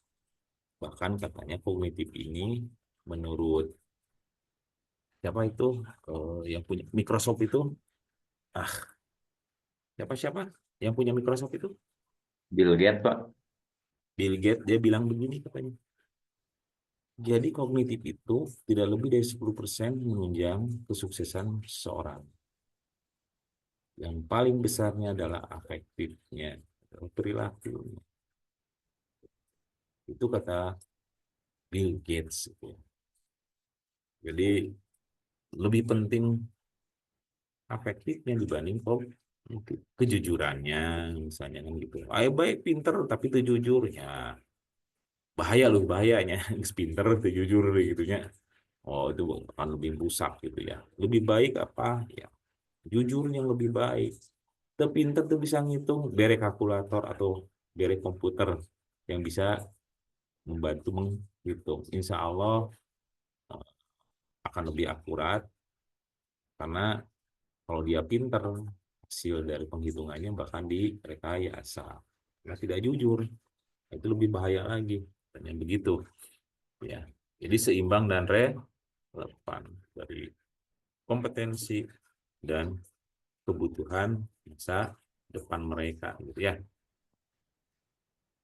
Bahkan katanya kognitif ini menurut siapa itu, yang punya Microsoft itu, ah siapa yang punya Microsoft itu, Bill Gates, Pak. Bill Gates, dia bilang begini katanya. Jadi kognitif itu tidak lebih dari 10% menunjang kesuksesan seseorang. Yang paling besarnya adalah afektifnya, perilakunya. Itu kata Bill Gates. Jadi lebih penting afektifnya dibanding kejujurannya, misalnya kan gitu. Ayo baik pinter tapi itu jujur ya, bahaya loh, bahayanya. Pinter itu jujur gitu ya. Oh itu akan lebih rusak gitu ya. Lebih baik apa ya, jujur yang lebih baik. Pinter tuh bisa ngitung, bere kalkulator atau bere komputer yang bisa membantu menghitung. Insya Allah akan lebih akurat, karena kalau dia pinter, hasil dari penghitungannya bahkan direkayasa. Nah, tidak jujur, itu lebih bahaya lagi. Dan yang begitu, ya. Jadi seimbang dan relevan dari kompetensi dan kebutuhan masa depan mereka, gitu ya.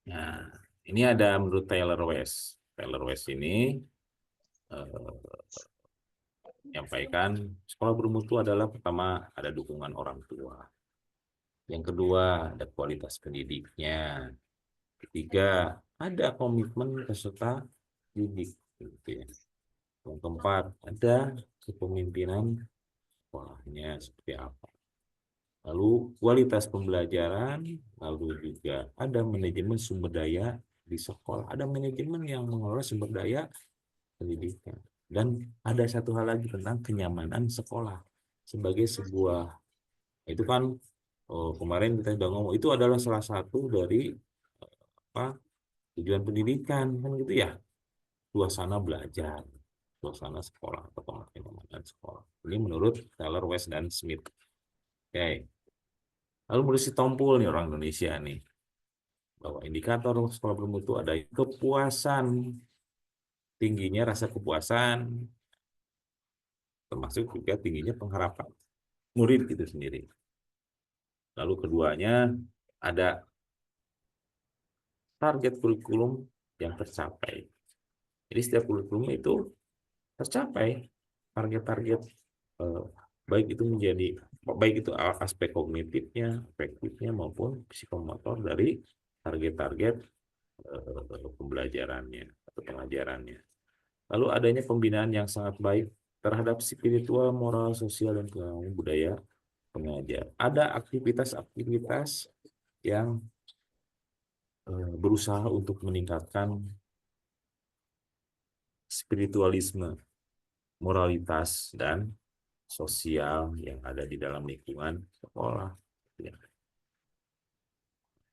Nah, ini ada menurut Taylor West. Taylor West ini menyampaikan sekolah bermutu adalah pertama ada dukungan orang tua. Yang kedua ada kualitas pendidiknya. Ketiga ada komitmen peserta didik. Gitu ya. Yang keempat ada kepemimpinan sekolahnya seperti apa. Lalu kualitas pembelajaran, lalu juga ada manajemen sumber daya di sekolah, ada manajemen yang mengelola sumber daya pendidikan. Dan ada satu hal lagi tentang kenyamanan sekolah sebagai sebuah, itu kan kemarin kita sudah ngomong, itu adalah salah satu dari apa, tujuan pendidikan kan gitu ya, suasana belajar, suasana sekolah atau kenyamanan sekolah. Ini menurut Taylor West dan Smith. Oke. Lalu menurut si Tompul nih, orang Indonesia nih, bahwa indikator sekolah bermutu ada kepuasan, tingginya rasa kepuasan, termasuk juga tingginya pengharapan murid itu sendiri. Lalu keduanya ada target kurikulum yang tercapai. Jadi setiap kurikulum itu tercapai target-target, baik itu aspek kognitifnya, afektifnya maupun psikomotor dari target-target pembelajarannya atau pengajarannya. Lalu adanya pembinaan yang sangat baik terhadap spiritual, moral, sosial, dan budaya pengajar. Ada aktivitas-aktivitas yang berusaha untuk meningkatkan spiritualisme, moralitas, dan sosial yang ada di dalam lingkungan sekolah. Ya.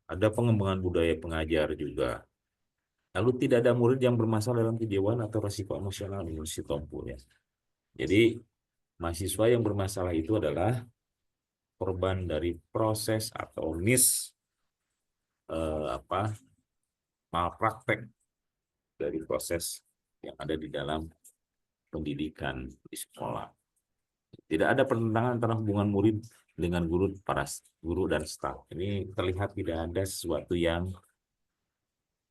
Ada pengembangan budaya pengajar juga. Lalu tidak ada murid yang bermasalah dalam kejiwaan atau risiko emosional menurut si Tompul ya. Jadi mahasiswa yang bermasalah itu adalah korban dari proses atau malpraktek dari proses yang ada di dalam pendidikan di sekolah. Tidak ada pertentangan antara hubungan murid dengan para guru dan staf. Ini terlihat tidak ada sesuatu yang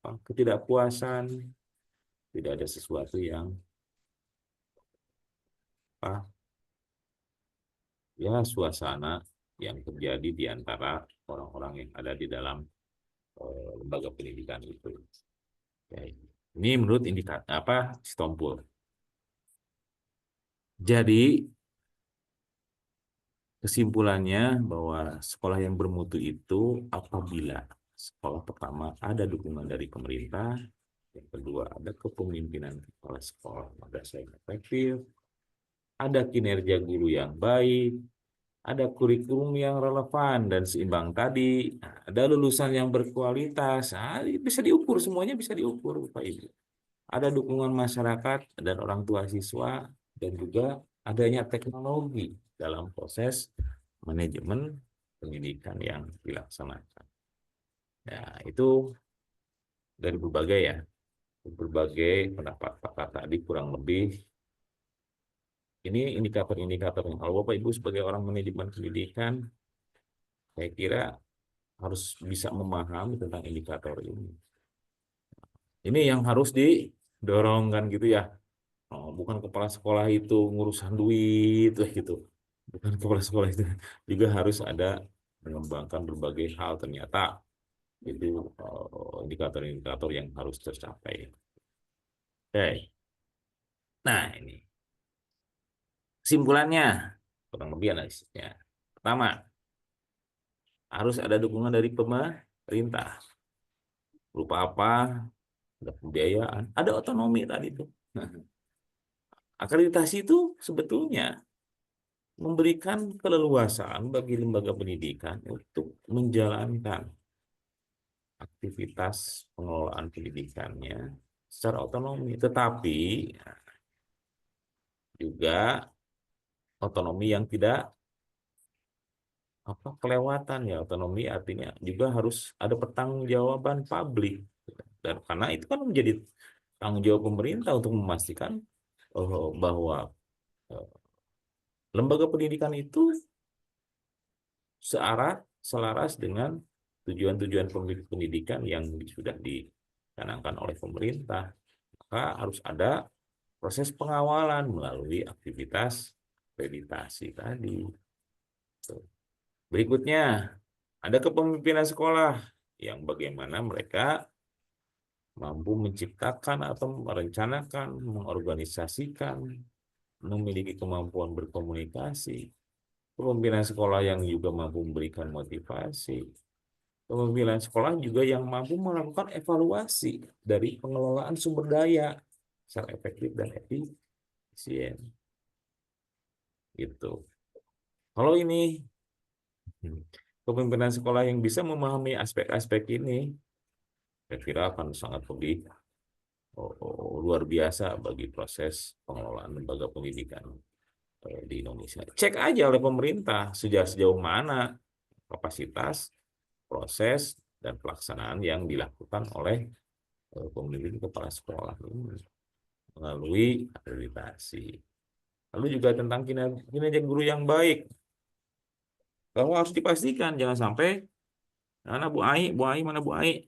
ketidakpuasan, tidak ada sesuatu yang suasana yang terjadi di antara orang-orang yang ada di dalam lembaga pendidikan itu. Ya, ini menurut indikator Stompul. Jadi kesimpulannya bahwa sekolah yang bermutu itu apabila sekolah pertama ada dukungan dari pemerintah, yang kedua ada kepemimpinan kepala sekolah madrasah yang efektif, ada kinerja guru yang baik, ada kurikulum yang relevan dan seimbang tadi, ada lulusan yang berkualitas, bisa diukur, semuanya bisa diukur, Bapak Ibu. Ada dukungan masyarakat dan orang tua siswa, dan juga adanya teknologi dalam proses manajemen pendidikan yang dilaksanakan. Ya, itu dari berbagai pendapat pakar tadi kurang lebih. Ini indikator-indikator. Kalau Bapak Ibu sebagai orang manajemen pendidikan, saya kira harus bisa memahami tentang indikator ini. Ini yang harus didorongkan gitu ya. Bukan kepala sekolah itu ngurusan duit gitu. Bukan kepala sekolah itu juga harus ada mengembangkan berbagai hal, ternyata itu indikator-indikator yang harus tercapai. Oke. Nah, ini kesimpulannya kurang lebih analisisnya. Pertama, harus ada dukungan dari pemerintah. Berupa apa? Ada pembiayaan, ada otonomi tadi tuh. Akreditasi itu sebetulnya memberikan keleluasaan bagi lembaga pendidikan untuk menjalankan aktivitas pengelolaan pendidikannya secara otonomi, tetapi juga otonomi yang tidak kelewatan ya. Otonomi artinya juga harus ada pertanggungjawaban publik, dan karena itu kan menjadi tanggung jawab pemerintah untuk memastikan bahwa lembaga pendidikan itu selaras dengan tujuan-tujuan pendidikan yang sudah dicanangkan oleh pemerintah. Maka harus ada proses pengawalan melalui aktivitas akreditasi tadi. Berikutnya, ada kepemimpinan sekolah yang bagaimana mereka mampu menciptakan atau merencanakan, mengorganisasikan, memiliki kemampuan berkomunikasi. Kepemimpinan sekolah yang juga mampu memberikan motivasi. Kepemimpinan sekolah juga yang mampu melakukan evaluasi dari pengelolaan sumber daya secara efektif dan efisien. Gitu. Kalau ini kepemimpinan sekolah yang bisa memahami aspek-aspek ini, saya kira akan sangat lebih luar biasa bagi proses pengelolaan lembaga pendidikan di Indonesia. Cek aja oleh pemerintah sejauh mana kapasitas, proses, dan pelaksanaan yang dilakukan oleh pembimbing kepala sekolah ini melalui akreditasi. Lalu juga tentang kinerja guru yang baik. Bahwa harus dipastikan jangan sampai mana Bu Ai mana Bu Ai?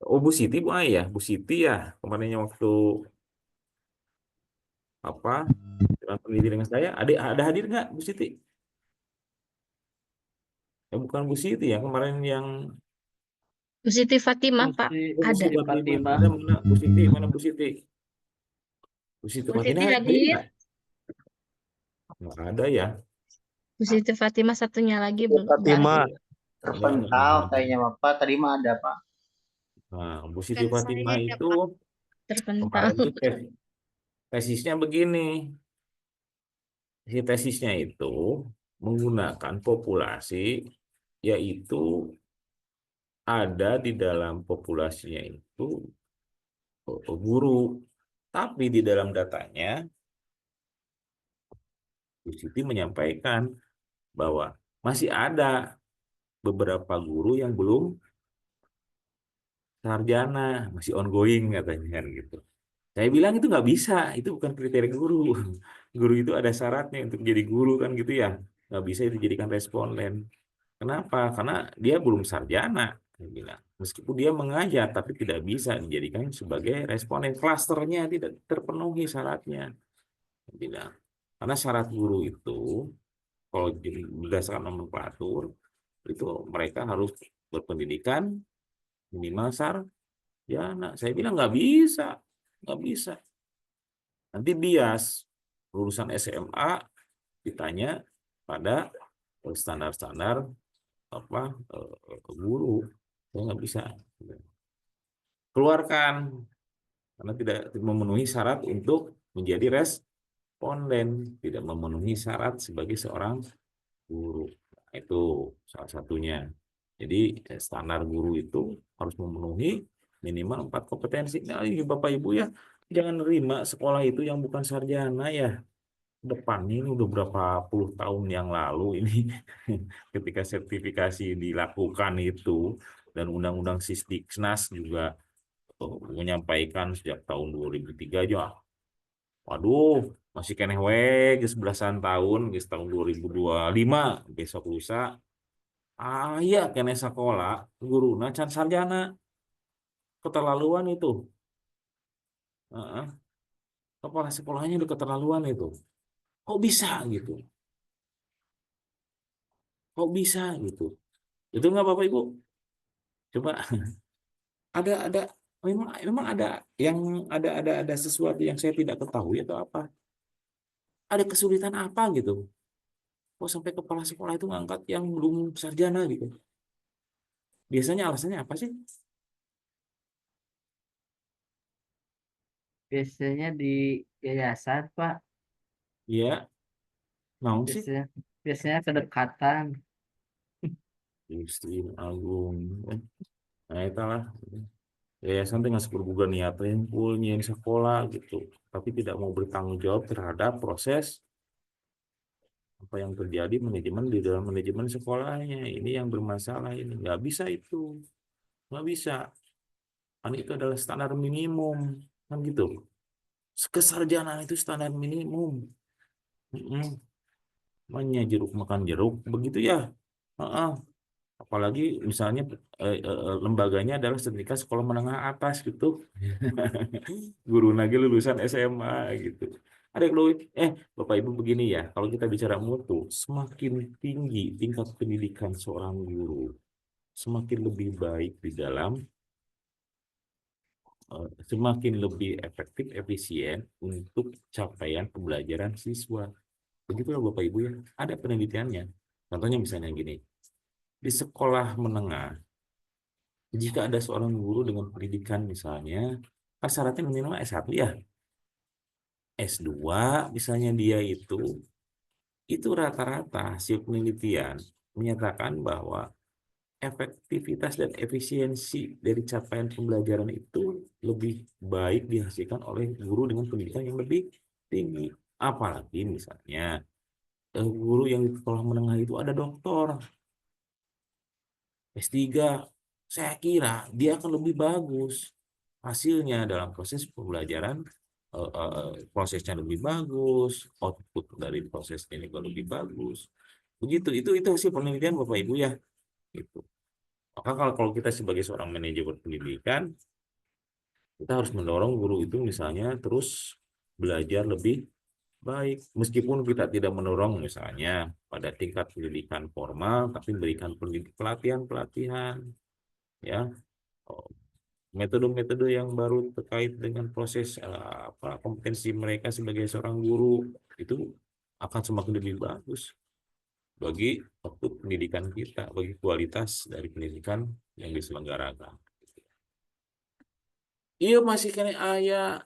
Oh, Bu Siti, Bu Ai ya, Bu Siti ya, kemarinnya waktu pendidikan dengan saya, ada hadir nggak Bu Siti? Ya, bukan Bu Siti ya, kemarin yang Bu Siti Fatimah, Pak. Bu Ada. Siti Fatimah. Ada mana Bu Siti? Mana Bu Siti? Bu Siti Bu Siti Fatimah hadir hadir. nggak? Nggak ada ya. Bu Siti Fatimah satunya lagi belum Fatimah hadir. terpental kayaknya Bapak. Tadi mah ada Pak. Nah, Bu Siti Kan Fatimah saya ya, itu Pak, terpental. kemarin itu tesisnya begini. Tesisnya itu menggunakan populasi, yaitu ada di dalam populasinya itu guru. Tapi di dalam datanya, Bu Siti menyampaikan bahwa masih ada beberapa guru yang belum sarjana, masih ongoing katanya kan gitu. Saya bilang itu nggak bisa, itu bukan kriteria guru. Guru itu ada syaratnya untuk jadi guru kan gitu ya. Nggak bisa itu dijadikan responden. Kenapa? Karena dia belum sarjana. Saya bilang. Meskipun dia mengajar, tapi tidak bisa dijadikan sebagai responden. Klasternya tidak terpenuhi syaratnya. Saya bilang. Karena syarat guru itu, kalau berdasarkan nomenklatur, itu mereka harus berpendidikan minimal sarjana. Saya bilang nggak bisa. Nggak bisa. Nanti bias lulusan SMA ditanya pada standar-standar guru. Saya nggak bisa keluarkan karena tidak memenuhi syarat untuk menjadi responden tidak memenuhi syarat sebagai seorang guru. Nah, itu salah satunya. Jadi standar guru itu harus memenuhi minimal 4 kompetensi. Nah, ini Bapak Ibu ya, jangan nerima sekolah itu yang bukan sarjana ya. Depan ini udah berapa puluh tahun yang lalu ini ketika sertifikasi dilakukan itu, dan Undang-Undang Sisdiknas juga menyampaikan sejak tahun 2003 aja. Waduh, masih keneh we geus belasan tahun, geus tahun 2025 besok lusa. Iya keneh sekolah guruna can sarjana. Keterlaluan itu. Heeh. Kepala sekolahnya udah keterlaluan itu. Kok bisa gitu? Kok bisa gitu? Itu nggak Bapak Ibu? Coba ada memang ada yang ada sesuatu yang saya tidak ketahui atau apa? Ada kesulitan apa gitu? Kok sampai kepala sekolah itu ngangkat yang belum sarjana gitu? Biasanya alasannya apa sih? Biasanya di yayasan, Pak. Ya, naon sih? Biasanya biasanya kedekatan. Gusti Agung. Nah, itulah. Yayasan dengan berbuka niat ngumpul nyiin sekolah gitu, tapi tidak mau bertanggung jawab terhadap proses apa yang terjadi manajemen di dalam manajemen sekolahnya. Ini yang bermasalah, ini nggak bisa, itu nggak bisa. Kan itu adalah standar minimum kan gitu. Kesarjanaan itu standar minimum. Makanya jeruk makan jeruk begitu ya. Heeh. Apalagi misalnya lembaganya adalah Sertifikat Sekolah Menengah Atas gitu. Guru lagi lulusan SMA gitu. Ada kalau Bapak Ibu begini ya, kalau kita bicara mutu, semakin tinggi tingkat pendidikan seorang guru, semakin lebih baik di dalam semakin lebih efektif, efisien untuk capaian pembelajaran siswa. Begitulah Bapak Ibu ya, ada penelitiannya. Contohnya misalnya gini, di sekolah menengah, jika ada seorang guru dengan pendidikan misalnya, kan syaratnya minimal S1 ya, S2 misalnya dia itu rata-rata hasil penelitian menyatakan bahwa efektivitas dan efisiensi dari capaian pembelajaran itu lebih baik dihasilkan oleh guru dengan pendidikan yang lebih tinggi. Apalagi misalnya guru yang di sekolah menengah itu ada doktor, S3, saya kira dia akan lebih bagus hasilnya dalam proses pembelajaran, prosesnya lebih bagus, output dari proses ini juga lebih bagus. Begitu, itu hasil penelitian Bapak Ibu ya. Gitu. Maka kalau kita sebagai seorang manajer pendidikan, kita harus mendorong guru itu misalnya terus belajar lebih baik, meskipun kita tidak mendorong misalnya pada tingkat pendidikan formal, tapi berikan pelatihan-pelatihan ya, metode-metode yang baru terkait dengan proses kompetensi mereka sebagai seorang guru, itu akan semakin lebih bagus bagi output pendidikan kita, bagi kualitas dari pendidikan yang diselenggarakan. Iya masih kena ayah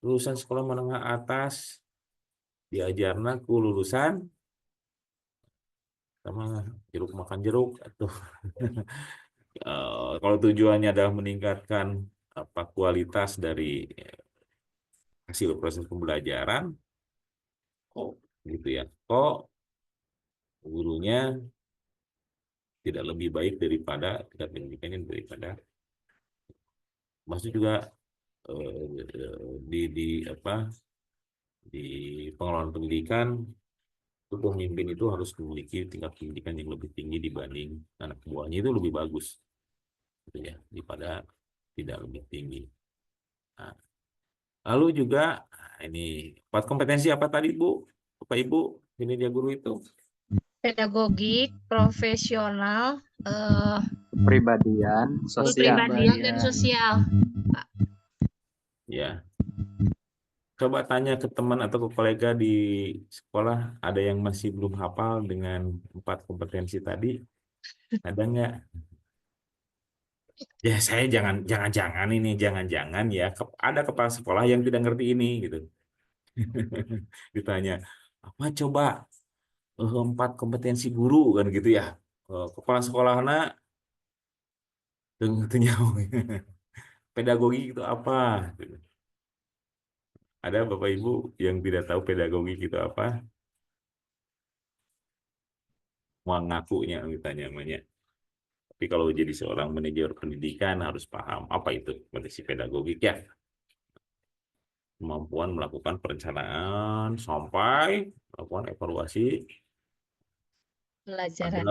lulusan sekolah menengah atas diajarna ku lulusan sama jeruk makan jeruk atau kalau tujuannya adalah meningkatkan kualitas dari hasil proses pembelajaran, kok gitu ya, kok gurunya tidak lebih baik daripada tingkat pendidikannya daripada, maksud juga di pengelolaan pendidikan itu pemimpin itu harus memiliki tingkat pendidikan yang lebih tinggi dibanding anak buahnya, itu lebih bagus gitu ya, daripada tidak lebih tinggi. Nah, lalu juga ini 4 kompetensi apa tadi Bu, Bapak Ibu, ini dia guru itu? Pedagogik, profesional, Pribadian, sosial. kepribadian dan sosial. Ya. Coba tanya ke teman atau ke kolega di sekolah, ada yang masih belum hafal dengan 4 kompetensi tadi? Ada nggak? Ya saya jangan-jangan ya ada kepala sekolah yang tidak ngerti ini gitu. Ditanya, apa coba 4 kompetensi guru kan gitu ya. Kepala sekolahna teu nyaho. Pedagogi itu apa? Ada Bapak Ibu yang tidak tahu pedagogi itu apa? Mau ngakunya ditanya namanya. Tapi kalau jadi seorang manajer pendidikan harus paham apa itu kompetensi pedagogik ya. Kemampuan melakukan perencanaan sampai melakukan evaluasi. Pelajaran.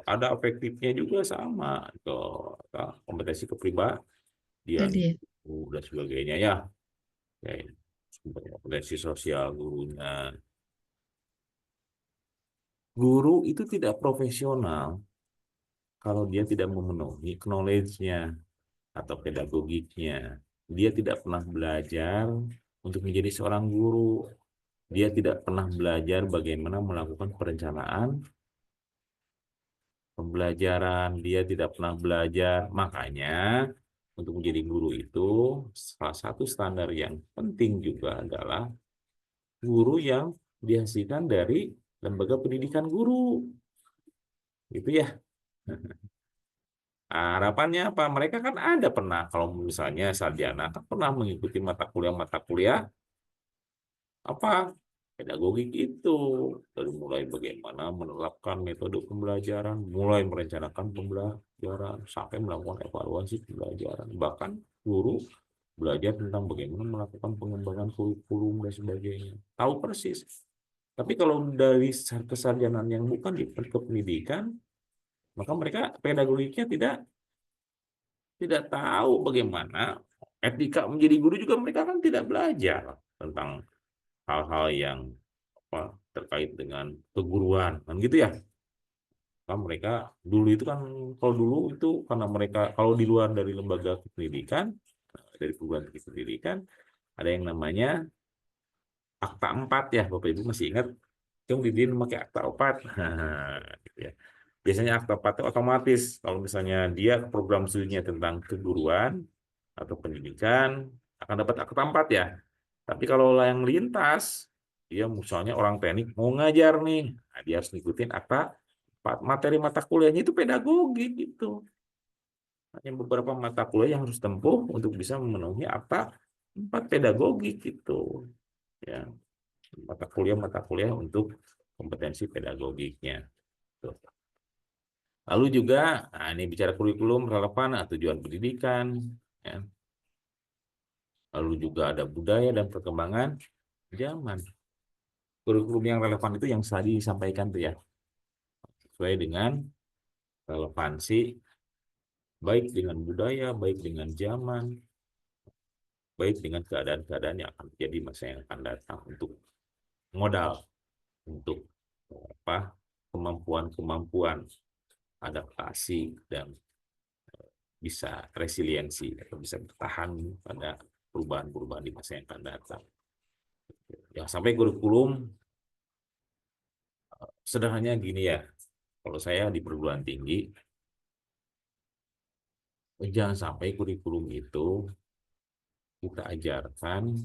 Ada efektifnya juga sama ke kompetensi kepribadian Tadi. dan sebagainya ya. Kayak kompetensi sosial gurunya. Guru itu tidak profesional kalau dia tidak memenuhi knowledge-nya atau pedagogiknya. Dia tidak pernah belajar untuk menjadi seorang guru. Dia tidak pernah belajar bagaimana melakukan perencanaan pembelajaran. Dia tidak pernah belajar. Makanya untuk menjadi guru itu salah satu standar yang penting juga adalah guru yang dihasilkan dari lembaga pendidikan guru. Itu ya. Harapannya apa? Mereka kan ada pernah, kalau misalnya sarjana kan pernah mengikuti mata kuliah apa pedagogik itu, dari mulai bagaimana menerapkan metode pembelajaran, mulai merencanakan pembelajaran sampai melakukan evaluasi pembelajaran, bahkan guru belajar tentang bagaimana melakukan pengembangan kurikulum dan sebagainya, tahu persis. Tapi kalau dari kesarjanaan yang bukan di pendidikan, maka mereka pedagogiknya tidak tahu bagaimana etika menjadi guru, juga mereka kan tidak belajar tentang hal-hal yang terkait dengan keguruan kan gitu ya. Kan mereka dulu itu kan, kalau dulu itu karena mereka kalau di luar dari lembaga pendidikan, dari perguruan tinggi pendidikan, ada yang namanya akta 4 ya, Bapak Ibu masih ingat? Yang dia memakai akta 4. Gitu ya. Biasanya akta 4 itu otomatis kalau misalnya dia program studinya tentang keguruan atau pendidikan akan dapat akta 4 ya. Tapi kalau yang lintas, dia misalnya orang teknik mau ngajar nih, nah dia harus ngikutin akta 4. Materi mata kuliahnya itu pedagogi gitu. Hanya beberapa mata kuliah yang harus tempuh untuk bisa memenuhi akta 4 pedagogi gitu. Ya, mata kuliah untuk kompetensi pedagogiknya. Tuh. Lalu juga, nah ini bicara kurikulum relevan tujuan pendidikan. Ya. Lalu juga ada budaya dan perkembangan zaman. Kurikulum yang relevan itu yang tadi disampaikan tuh ya, sesuai dengan relevansi, baik dengan budaya, baik dengan zaman, baik dengan keadaan-keadaan yang akan terjadi masa yang akan datang, untuk modal, untuk kemampuan adaptasi dan bisa resiliensi atau bisa bertahan pada perubahan-perubahan di masa yang akan datang. Ya, sampai kurikulum sederhananya gini ya, kalau saya di perguruan tinggi, jangan sampai kurikulum itu kita ajarkan,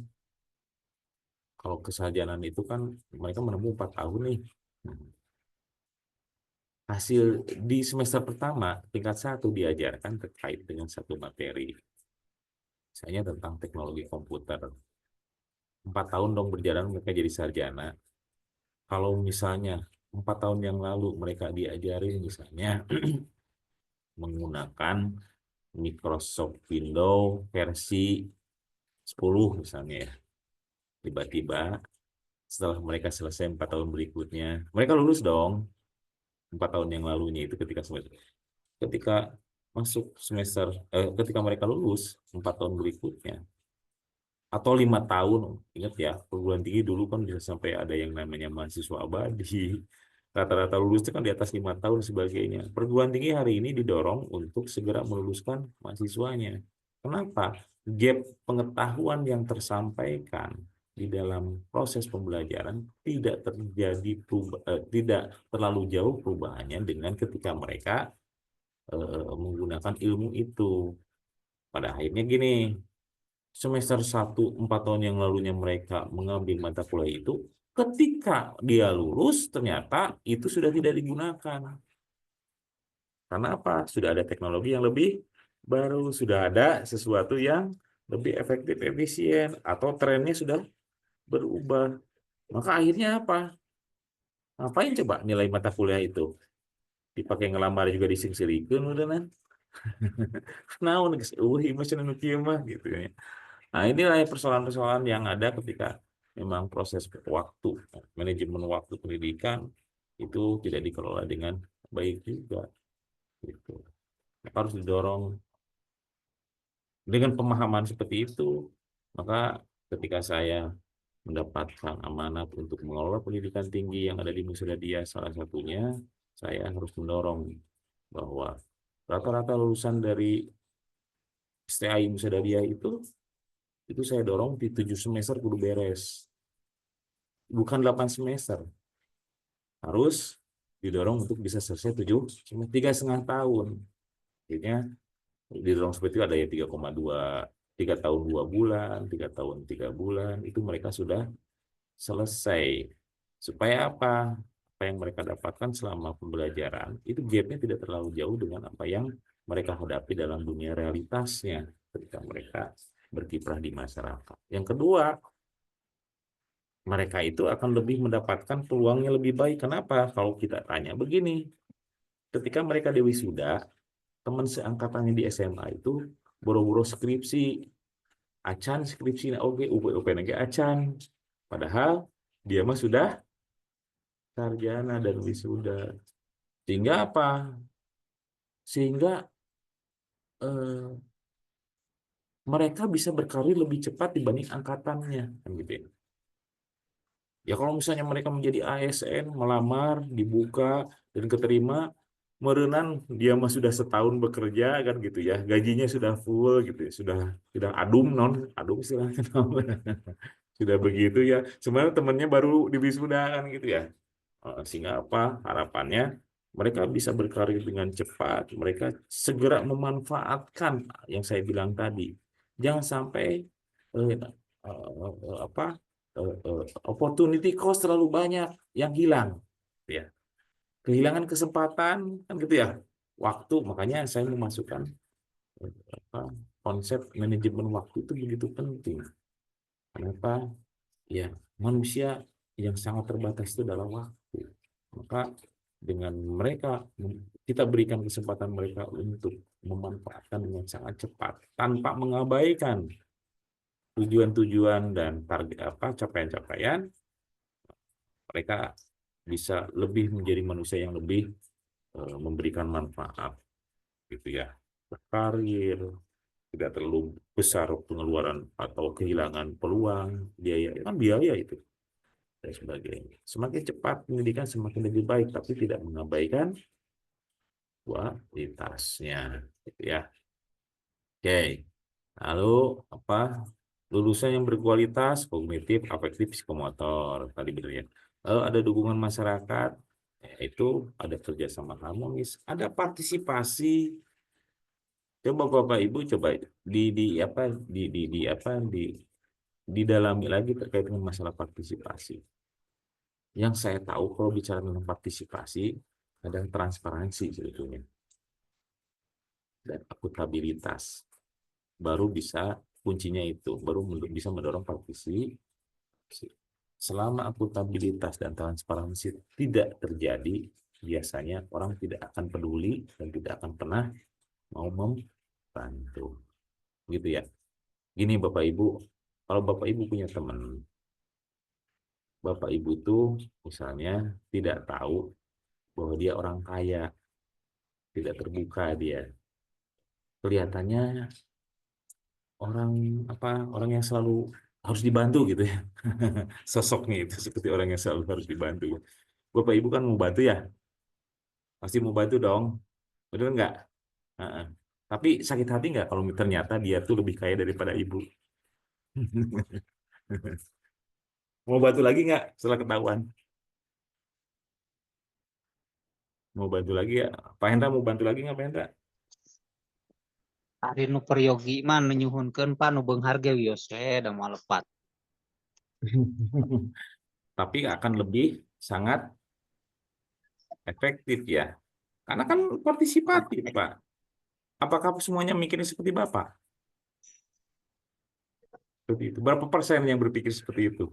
kalau kesarjanaan itu kan mereka menempuh 4 tahun nih. Hasil di semester pertama, tingkat 1 diajarkan terkait dengan satu materi. Misalnya tentang teknologi komputer. 4 tahun dong berjalan mereka jadi sarjana. Kalau misalnya 4 tahun yang lalu mereka diajarin misalnya menggunakan Microsoft Windows versi 10 misalnya ya. Tiba-tiba setelah mereka selesai 4 tahun berikutnya, mereka lulus dong. 4 tahun yang lalunya itu ketika masuk semester, ketika mereka lulus 4 tahun berikutnya, atau 5 tahun, ingat ya, perguruan tinggi dulu kan bisa sampai ada yang namanya mahasiswa abadi, rata-rata lulus itu kan di atas 5 tahun sebagainya. Perguruan tinggi hari ini didorong untuk segera meluluskan mahasiswanya. Kenapa? Gap pengetahuan yang tersampaikan di dalam proses pembelajaran tidak tidak terlalu jauh perubahannya dengan ketika mereka menggunakan ilmu itu. Pada akhirnya gini, semester 1 4 tahun yang lalunya mereka mengambil mata kuliah itu, ketika dia lulus ternyata itu sudah tidak digunakan. Karena apa? Sudah ada teknologi yang lebih baru, sudah ada sesuatu yang lebih efektif, efisien, atau trennya sudah berubah. Maka akhirnya apa? Ngapain coba nilai mata kuliah itu? Dipakai ngelamar juga dising-silikeun udah kan. Naon geus eueuh ieu mah kieu mah gitu ya. Nah, inilah persoalan-persoalan yang ada ketika memang proses waktu, manajemen waktu pendidikan itu tidak dikelola dengan baik juga. Gitu. Harus didorong dengan pemahaman seperti itu. Maka ketika saya mendapatkan amanat untuk mengelola pendidikan tinggi yang ada di Muhammadiyah, salah satunya saya harus mendorong bahwa rata-rata lulusan dari STAI Muhammadiyah itu saya dorong di 7 semester kudu beres. Bukan 8 semester. Harus didorong untuk bisa selesai 3,5 tahun. Akhirnya didorong seperti itu, ada yang 3,2, 3 tahun 2 bulan, 3 tahun 3 bulan, itu mereka sudah selesai. Supaya apa? Apa yang mereka dapatkan selama pembelajaran, itu gapnya tidak terlalu jauh dengan apa yang mereka hadapi dalam dunia realitasnya ketika mereka berkiprah di masyarakat. Yang kedua, mereka itu akan lebih mendapatkan peluangnya lebih baik. Kenapa? Kalau kita tanya begini, ketika mereka di wisuda, teman seangkatannya di SMA itu boro-boro skripsi, acan skripsi, oke, UPNG acan. Padahal dia mah sudah sarjana dan wisuda. Sehingga apa? Sehingga eh, mereka bisa berkarir lebih cepat dibanding angkatannya, kan gitu ya. Ya kalau misalnya mereka menjadi ASN, melamar, dibuka, dan keterima, merenan dia mah sudah setahun bekerja kan gitu ya, gajinya sudah full gitu ya, sudah adum non, adum istilahnya sudah begitu ya. Sebenarnya temannya baru di wisuda kan gitu ya. Sehingga apa harapannya mereka bisa berkarir dengan cepat, mereka segera memanfaatkan yang saya bilang tadi. Jangan sampai apa opportunity cost terlalu banyak yang hilang, ya. Kehilangan kesempatan kan gitu ya. Waktu, makanya saya memasukkan apa, konsep manajemen waktu itu begitu penting. Kenapa? Ya, manusia yang sangat terbatas itu adalah waktu. Maka dengan mereka, kita berikan kesempatan mereka untuk memanfaatkan dengan sangat cepat tanpa mengabaikan tujuan-tujuan dan target apa capaian-capaian, mereka bisa lebih menjadi manusia yang lebih memberikan manfaat gitu ya, berkarir, tidak terlalu besar pengeluaran atau kehilangan peluang biaya, kan biaya itu dan sebagainya. Semakin cepat pendidikan semakin lebih baik, tapi tidak mengabaikan kualitasnya gitu ya. Oke, lalu apa, lulusan yang berkualitas kognitif, afektif, psikomotor tadi benar ya. Lalu ada dukungan masyarakat, itu ada kerjasama harmonis, ada partisipasi. Coba Bapak Ibu coba di apa di apa didalami lagi terkait dengan masalah partisipasi. Yang saya tahu kalau bicara tentang partisipasi ada transparansi sebetulnya dan akuntabilitas. Baru bisa kuncinya itu, baru bisa mendorong partisipasi. Selama akuntabilitas dan transparansi tidak terjadi, biasanya orang tidak akan peduli dan tidak akan pernah mau membantu. Gitu ya. Gini Bapak Ibu, kalau Bapak Ibu punya teman, Bapak Ibu tuh misalnya tidak tahu bahwa dia orang kaya, tidak terbuka dia. Kelihatannya orang apa, orang yang selalu harus dibantu gitu ya. Sosoknya itu seperti orang yang selalu harus dibantu. Bapak Ibu kan mau bantu ya? Pasti mau bantu dong. Betul nggak? Heeh. Tapi sakit hati nggak kalau ternyata dia tuh lebih kaya daripada Ibu? Mau bantu lagi nggak setelah ketahuan? Mau bantu lagi ya? Pak Hendra mau bantu lagi nggak Pak Hendra? Ari nu peryogi mah nu nyuhunkeun Pak nu beunghar ge wios we da moal lepat. Tapi akan lebih sangat efektif ya. Karena kan partisipatif, Pak. Apakah semuanya mikirnya seperti Bapak? Seperti itu. Berapa persen yang berpikir seperti itu?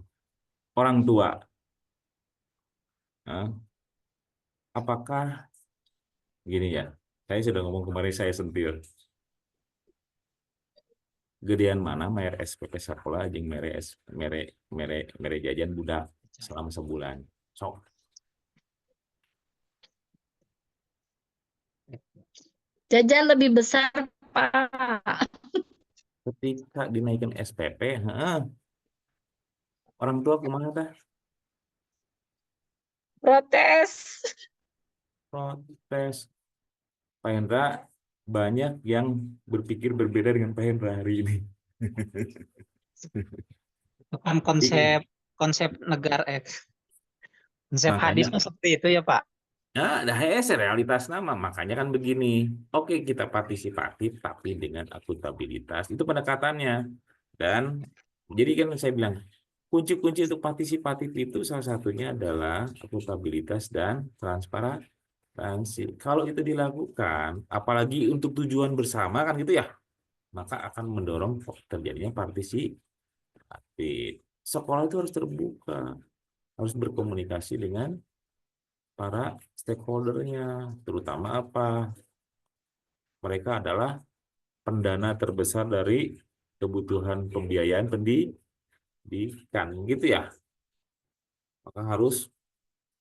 Orang tua. Nah, apakah gini ya? Saya sudah ngomong kemarin saya sentil. Gedean mana mere SPP sekolah jeung mere jajan budak selama sebulan. Sok. Jajan lebih besar, Pak. Ketika dinaikkan SPP, orang tua kumaha tah? Protes. Protes. Pak Hendra banyak yang berpikir berbeda dengan Pak Hendra hari ini. Itu kan konsep negara konsep hadis Makanya, mah seperti itu ya Pak. nah, realitas nama. Makanya kan begini. Oke, kita partisipatif, tapi dengan akuntabilitas. Itu pendekatannya. Dan jadi kan saya bilang, kunci-kunci untuk partisipatif itu salah satunya adalah akuntabilitas dan transparansi. Kalau itu dilakukan, apalagi untuk tujuan bersama kan gitu ya, maka akan mendorong terjadinya partisipatif. Sekolah itu harus terbuka, harus berkomunikasi dengan para stakeholder-nya, terutama apa? Mereka adalah pendana terbesar dari kebutuhan pembiayaan pendidikan, gitu ya. Maka harus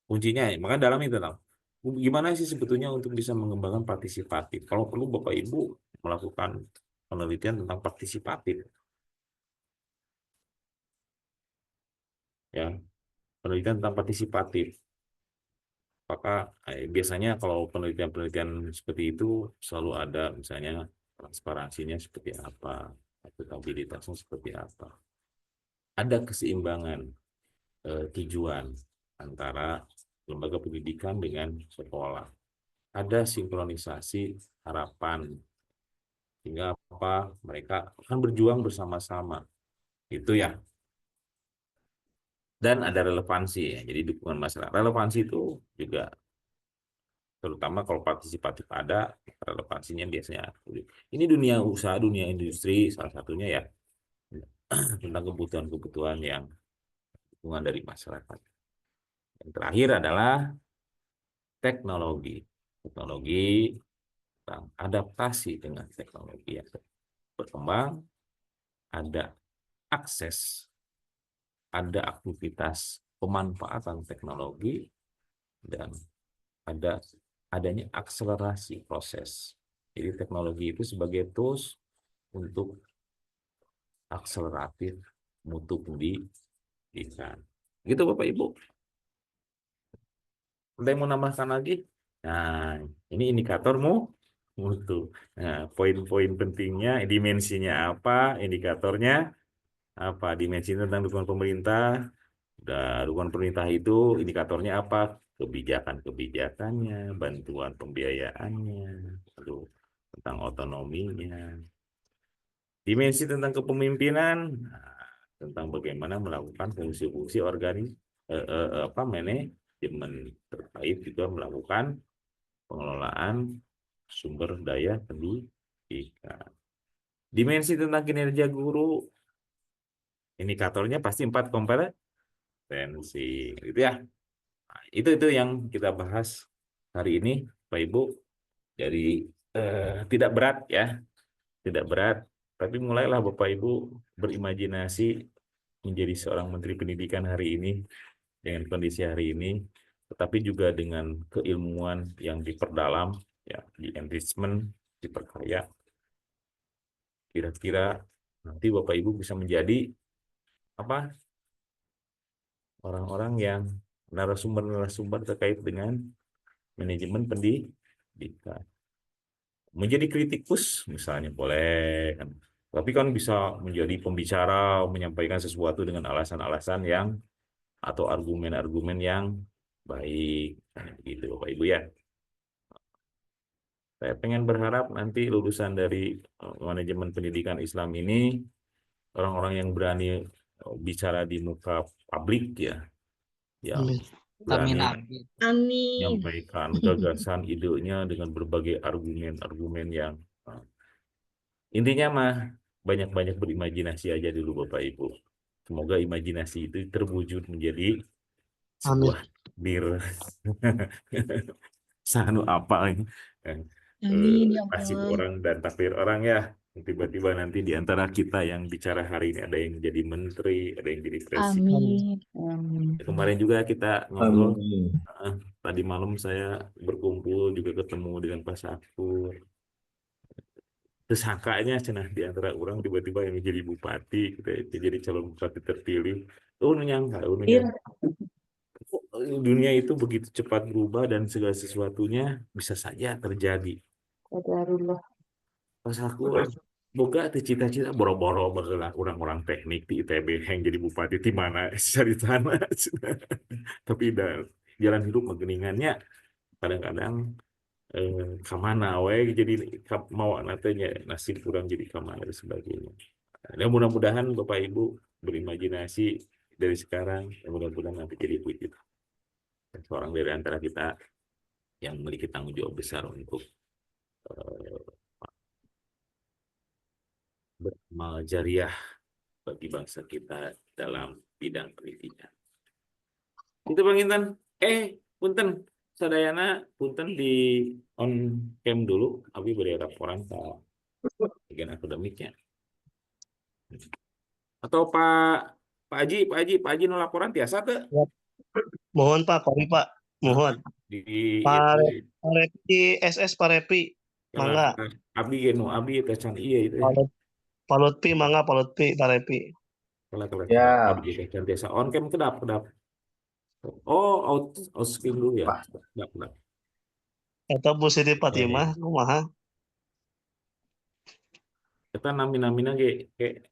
kuncinya, maka dalam itu gimana sih sebetulnya untuk bisa mengembangkan partisipatif? Kalau perlu Bapak Ibu melakukan penelitian tentang partisipatif, ya, penelitian tentang partisipatif. Apakah biasanya kalau penelitian-penelitian seperti itu selalu ada misalnya transparansinya seperti apa, akuntabilitasnya seperti apa, ada keseimbangan tujuan antara lembaga pendidikan dengan sekolah, ada sinkronisasi harapan sehingga apa mereka akan berjuang bersama-sama itu ya, dan ada relevansi ya, jadi dukungan masyarakat. Relevansi itu juga terutama kalau partisipatif ada relevansinya biasanya ini dunia usaha, dunia industri salah satunya ya, tentang kebutuhan-kebutuhan yang dukungan dari masyarakat. Yang terakhir adalah teknologi tentang adaptasi dengan teknologi yang berkembang, ada akses, ada aktivitas pemanfaatan teknologi, dan adanya akselerasi proses. Jadi teknologi itu sebagai tools untuk akseleratif mutu pendidikan. Gitu Bapak Ibu. Ada yang mau nambahkan lagi? Nah, ini indikator mutu. Nah, poin-poin pentingnya, dimensinya apa, indikatornya apa, dimensi tentang dukungan pemerintah. Dukungan pemerintah itu indikatornya apa? Kebijakan-kebijakannya, bantuan pembiayaannya, lalu tentang otonominya. Dimensi tentang kepemimpinan, tentang bagaimana melakukan fungsi-fungsi manajemen terkait juga melakukan pengelolaan sumber daya pendidikan. Dimensi tentang kinerja guru, indikatornya pasti 4 kompetensi, gitu ya. Nah, itu yang kita bahas hari ini, Pak Ibu. Jadi tidak berat ya, tidak berat. Tapi mulailah Bapak Ibu berimajinasi menjadi seorang Menteri Pendidikan hari ini dengan kondisi hari ini, tetapi juga dengan keilmuan yang diperdalam, ya, di enrichment, diperkaya. Kira-kira nanti Bapak Ibu bisa menjadi apa? Orang-orang yang narasumber terkait dengan manajemen pendidikan. Menjadi kritikus misalnya boleh kan. Tapi kan bisa menjadi pembicara, menyampaikan sesuatu dengan alasan-alasan yang atau argumen-argumen yang baik, gitu Bapak Ibu ya. Saya pengen berharap nanti lulusan dari manajemen pendidikan Islam ini orang-orang yang berani bicara di muka publik ya, yang Amin. Amin, berani amin. Amin. menyampaikan gagasan idenya dengan berbagai argumen-argumen yang intinya mah banyak-banyak berimajinasi aja dulu Bapak Ibu. Semoga imajinasi itu terwujud menjadi Amin. sebuah bir sanu apa ini Amin ya nasib Allah. orang dan takdir orang ya. Tiba-tiba nanti di antara kita yang bicara hari ini ada yang jadi menteri, ada yang jadi presiden. Amin. Kemarin juga kita ngobrol, Amin. tadi malam saya berkumpul juga ketemu dengan Pak Sakur. Tersangkanya cenah di antara orang tiba-tiba yang jadi bupati, kita jadi calon bupati terpilih. Nyangka, Iya. dunia itu begitu cepat berubah dan segala sesuatunya bisa saja terjadi. Qadarullah. Pas aku boga teh cita-cita boro-boro bagelah orang-orang teknik di ITB yang jadi bupati di mana cari tanah. Tapi jalan hidup menggeningannya kadang-kadang kamana we jadi mau nantinya nasib kurang jadi kamana dan sebagainya. Dan mudah-mudahan Bapak Ibu berimajinasi dari sekarang dan mudah-mudahan nanti jadi wujud. Dan seorang dari antara kita yang memiliki tanggung jawab besar untuk beramal jariah bagi bangsa kita dalam bidang pendidikan. Itu Bang Intan. Punten sadayana punten di on cam dulu. Abi beri laporan ke bagian akademiknya. Atau Pak Haji no laporan tiasa tuh Mohon Pak, kami Pak. Mohon. di Pak itu Repi, SS Pak Repi. Mangga. Abi kecan iya itu. Pak Lutfi, mangga Pak Lutfi, Pak Repi. Kalau Ya. Abi kecan tiasa on cam kedap. Oh, out screen dulu ya. Kedap. Atau Bu Siti Fatimah, kumaha? Kita namin-namina kayak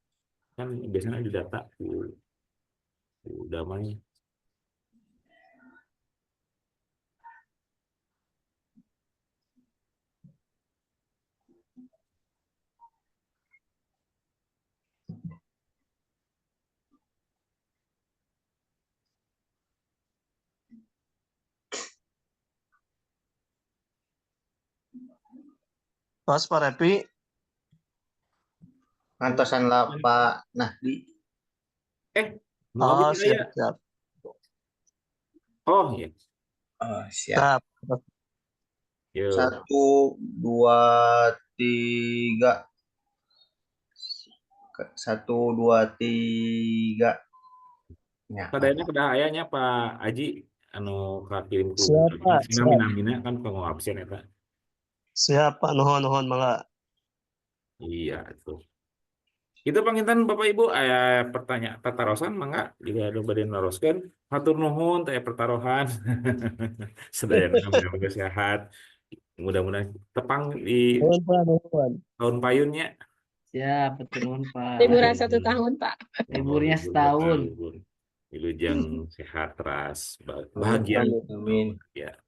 kan biasanya di data udah main. Pas Pak Repi, Ngantosan lah Pak Nahdi. oh Saya. siap. Oh iya. Siap. Siap. Yo. 1, 2, 3. 1, 2, 3. Ya. Sadayana kedah ayahnya Pak Aji anu kirim ku Siap, Pak, siap. namina kan pengen absen eta. Siap Pak, nuhun mangga. Iya itu. Itu Panginten Bapak Ibu pertanyaan pertarosan mangga jika ada badai naroskeun hatur nuhun teh pertarohan. Sadayana mudah-mudahan sehat. Mudah-mudahan tepang di Nuhun Pak, nuhun. tahun payunnya. Siap, betul Pak. Liburan 1 tahun, Pak. Liburnya setahun. Wilujeng sehat teras bahagia. Amin. Ya.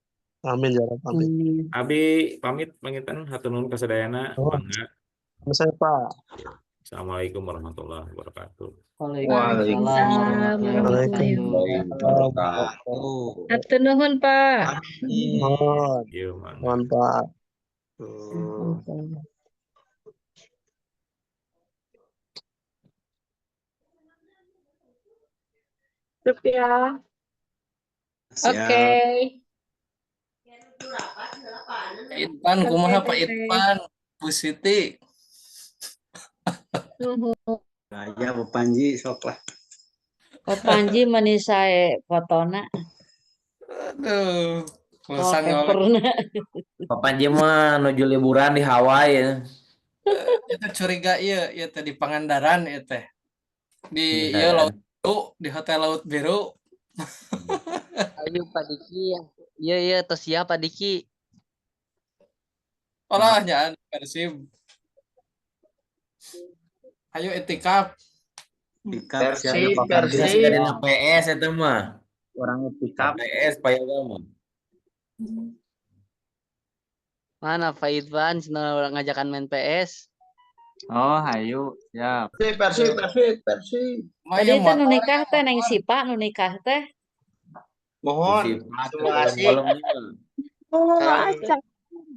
Amin ya Rabbal Alamin. Abi pamit Panginten hatur nuhun kasadayana. Nuhun. Mangga. Saya Pak. Assalamualaikum warahmatullahi wabarakatuh. Waalaikumsalam warahmatullahi wabarakatuh. Hatur nuhun, Pak. Nuhun. Yo, mangga. Nuhun Pak. Rupiah. Oke. Irfan, kumaha Pak Irfan? Bu Siti. Nuhun. Ya Bu Panji sok lah. Pak Panji menisae fotona Aduh, pesan wallpaperna. Pak Panji mah nuju liburan di Hawaii ya. itu curiga iya teh di Pangandaran ya teh. Di Iya. Laut Biru, di Hotel Laut Biru. Ayo Pak Diki, iya tos siap Pak Diki. Olahnya Persib. Ayo etikaf. Persib. Biasa dari PS itu mah. Orang etikap. PS payah mah. Mana Pak Irfan senang ngajakan main PS. Oh, hayu, siap. Tadi teh nu nikah teh Neng Sipa nu nikah teh. Mohon, Sifat terima kasih. kolom-kolomnya.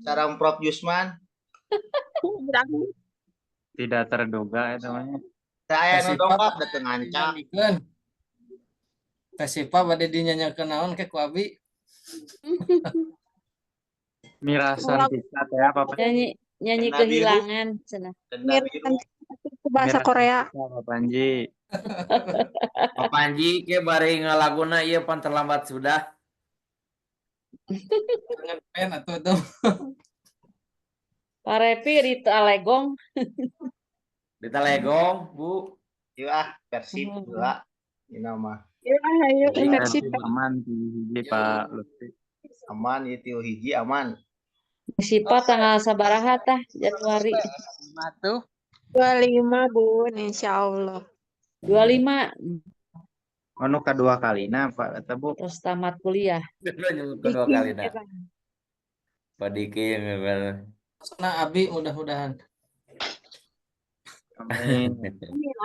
Sarang Prof. Yusman. Tidak terduga itu namanya. Saya nu dongkap dateng ngancam. Teh Sipa bade dinyanyakeun naon ke ku Abi? Mirasan kita teh apa Pak? Nyanyi Denda biru. kehilangan cenah. Denda biru. Bahasa Korea. Pak Panji. Pak Panji ke bari ngalaguna ieu pan terlambat sudah. Jangan pen atuh tuh. Pak Repi di Talegong. Di Talegong, Bu. Ieu Persib heula. Ini nama. Ayo versi Aman di hiji Pak Lutfi. Aman itu hiji aman. Sipa tanggal sabaraha tah Januari 25 Bun, insya Allah. 25 Anu kedua kalina Pak eta Bu. terus tamat kuliah. Nyebut kedua kali dah. Pak Diki yang ngeber. Nah Abi mudah-mudahan. Amin.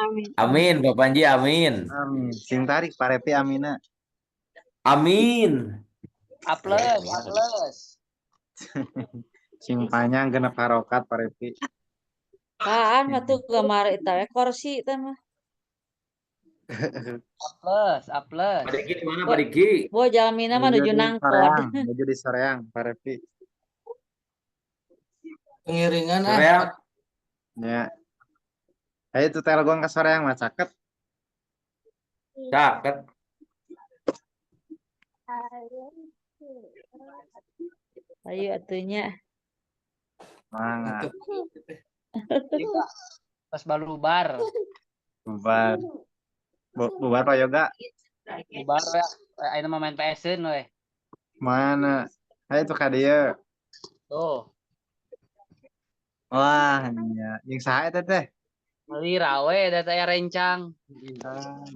Amin. Amin, Pak Panji, amin. Amin. Sing tarik Pak Repi amina. Amin. A plus. Sing panjang genep harokat Pak Repi. Kaan mah tuh kemarin eta we kursi teh mah. A plus. Pak Diki di mana Pak Diki? Boh jalmina mah nuju nangkod. Menuju di Soreang Pak Repi. Pengiringan Korea. Ya. Ayo tuh telepon ke Soreang mah caket. Caket. Ayo atunya. Mangga. Pas balubar. Bubar. Bubar Pak Yoga. Bubar ya. Ayo mah main PS-eun we. Mana? Ayo tuh ka dieu. Tuh. Wah, nya. Yang saha eta teh? Beli rawe data ya rencang.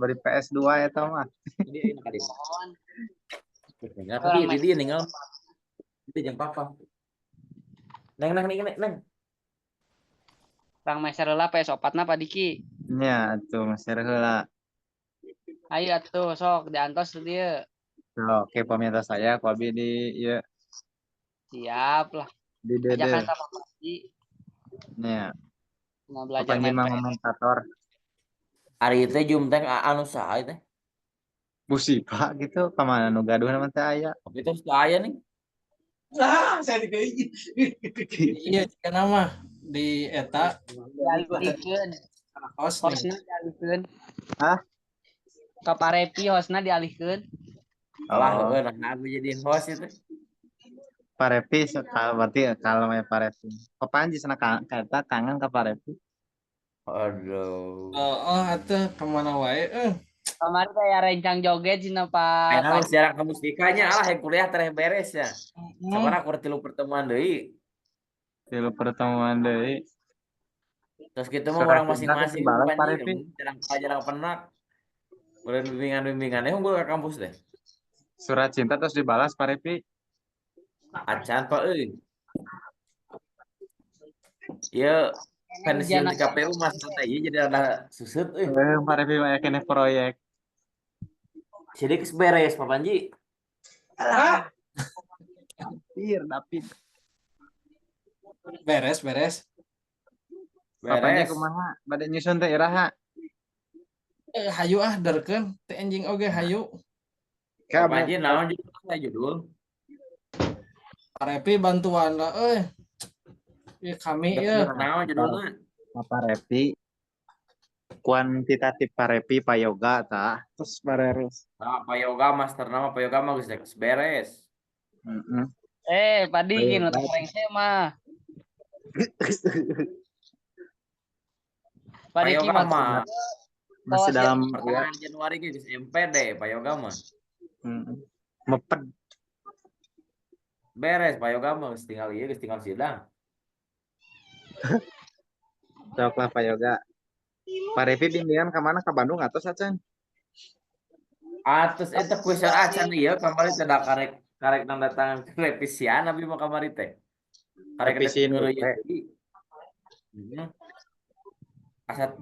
Bari PS2 eta mah. Mohon. Enggak pergi di dia ninggal. Itu jam papa. Neng. Rang meser heula PS4 na Pak Diki. Nya atuh meser heula. Ayo atuh sok diantos tuh dia. Oke, pemirsa saya ku abi di ieu Siap lah. di Ajakan Dede. sama Pak Diki. Nya, Mau belajar Panji main mah PS. komentator. Ari teh jumteng anu saha teh? Busi Pak gitu, kemana nu gaduh nama teh aya. Tapi terus aya nih. Iya jika nama di eta Dialihkeun. host Hostna nih. dialihkeun. Hah? Ka Pak Repi hostna dialihkeun. Lah, Oh, nah aku jadi host itu. Pak Repi berarti kalau main Pak Repi. Kok Panji sana kata kangen ke Pak Repi. Aduh. Oh atuh kemana wae Kemarin kayak rencang joget sih Pak. Enak sejarah ke musikanya alah yang kuliah tereh beres ya. Sabaraha kur tilu pertemuan deui. Tilu pertemuan deui. Terus kita mau Surat orang cinta masing-masing dibalas, Pak Panji. Repi. Jarang pernah. Boleh bimbingan-bimbingannya unggul ke kampus deh. Surat cinta terus dibalas Pak Repi. Acan Pak euy. Ieu pensiun di KPU Mas teh ieu jadi ada susut euy. Pak Repi mah kene proyek. Jadi geus beres Pak Panji. David. beres Pak Panji Beres. kumaha? Bade nyusun teh iraha. hayu derkeun teh anjing oge hayu Pak Panji naon judul? Repi bantuan lah ya kami ya Naon judulna? Pak Repi. Kuantitatif Pak Repi Pak Yoga tah. Terus beres. Nah, Pak Yoga master nama Pak Yoga mah geus beres. Pak Diki nu teh mah. Pak Pak Diki Yoga mah mah Masih dalam pertengahan Januari geus MPD Pak Yoga mah. mepet. Beres Pak Yoga mah geus tinggal sidang. Sok lah Pak Yoga. Pak Repi bimbingan ke mana? Ke Bandung atau sacan? Atus eta kueser acan ieu kamari teh da karek nanda tangan revisian abi mah kamari teh. karek Revisi ngeureuy UP. deui.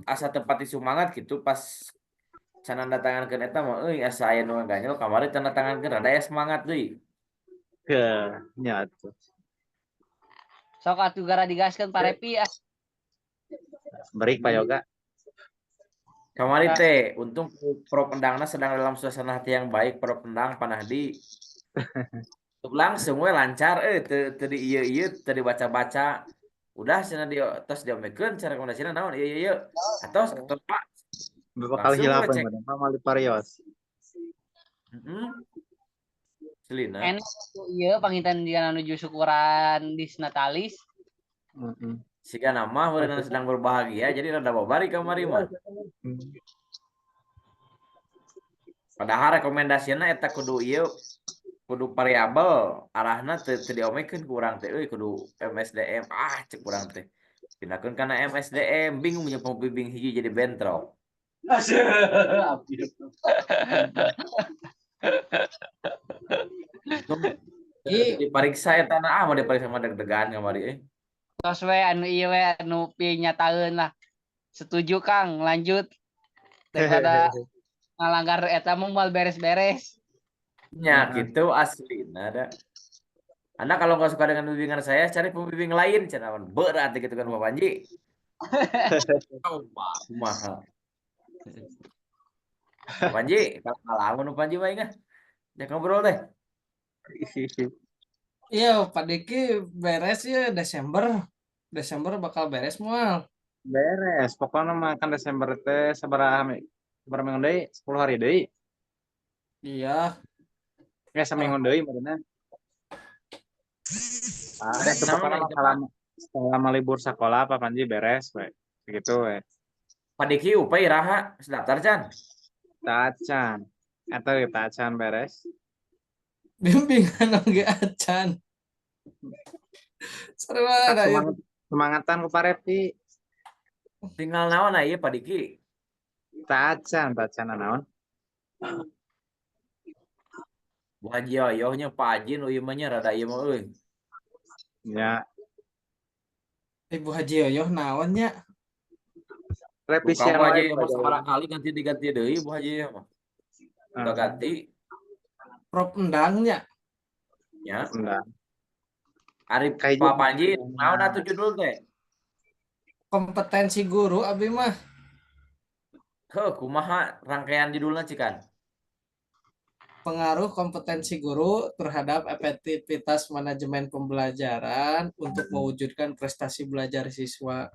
Asa tempat semangat gitu pas can nanda tangankeun eta mah euy asa aya nu ngaganyel kamari tanda tangankeun rada aya semangat deui. Nya atuh. Sok atuh gara digaskeun Pak Repi ah. Berik Pak Yoga. Kamari teh untung Pro Pendangna sedang dalam suasana hati yang baik. Pro Pendang Panahdi langsung we lancar teu di ieu teu dibaca-baca. Udah cenah di tos diomekeun cara rekomendasina naon ieu atos Pak Bakal langsung hilap ngecek. Pak Mali Parios. Selina. Enak tuh ieu panginten dia nuju syukuran dis Natalis. Siga nama meureun sedang berbahagia jadi rada babari kamari mah. Padahal rekomendasina eta kudu ieu kudu variabel arahna teu diomekeun ku urang teh euy kudu MSDM cek urang teh. Pindahkeun kana MSDM bingung nya pembimbing hiji jadi bentrok. Dipariksa eta na mah dipariksa mah deg-degan kamari Tos we anu ieu we anu pinyataeun lah. Setuju Kang, lanjut. Daripada ngalanggar eta mah moal beres-beres. Ya gitu aslina ada. Anda kalau nggak suka dengan bimbingan saya cari pembimbing lain cenah berat gitu kan Pak Panji. Mahal. Pak Panji kalau ngalamun Pak Panji mah ingat. Ya ngobrol deh. Iya, Pak Diki beres ya Desember bakal beres mual. Beres. Pokoknya mah kan Desember teh sabaraha minggu deui? 10 hari deui. Iya. Ya seminggu deui maksudna. Selama libur sekolah Pak Panji beres we. Begitu we. Pak Diki upay raha daftar can. Tacan. Atau tacan beres. Bimbingan oge acan. Sarua Semangatan ku Pak Repi. Tinggal naon ieu Pak Diki? Tacan naon? Bu Haji ayohnya Pak Haji nu ieu mah nya rada ieu mah euy. Ya. Ibu Haji Yoyoh naon nya? Revisi Bu Haji sabaraha kali ganti deui Bu Haji mah. Udah ganti. Prop endangnya. Ya. Endang. Ari Pak Panji naon atuh judul teh? Kompetensi guru abi mah. Heuh kumaha rangkaian judulna cikan? Pengaruh kompetensi guru terhadap efektivitas manajemen pembelajaran untuk mewujudkan prestasi belajar siswa.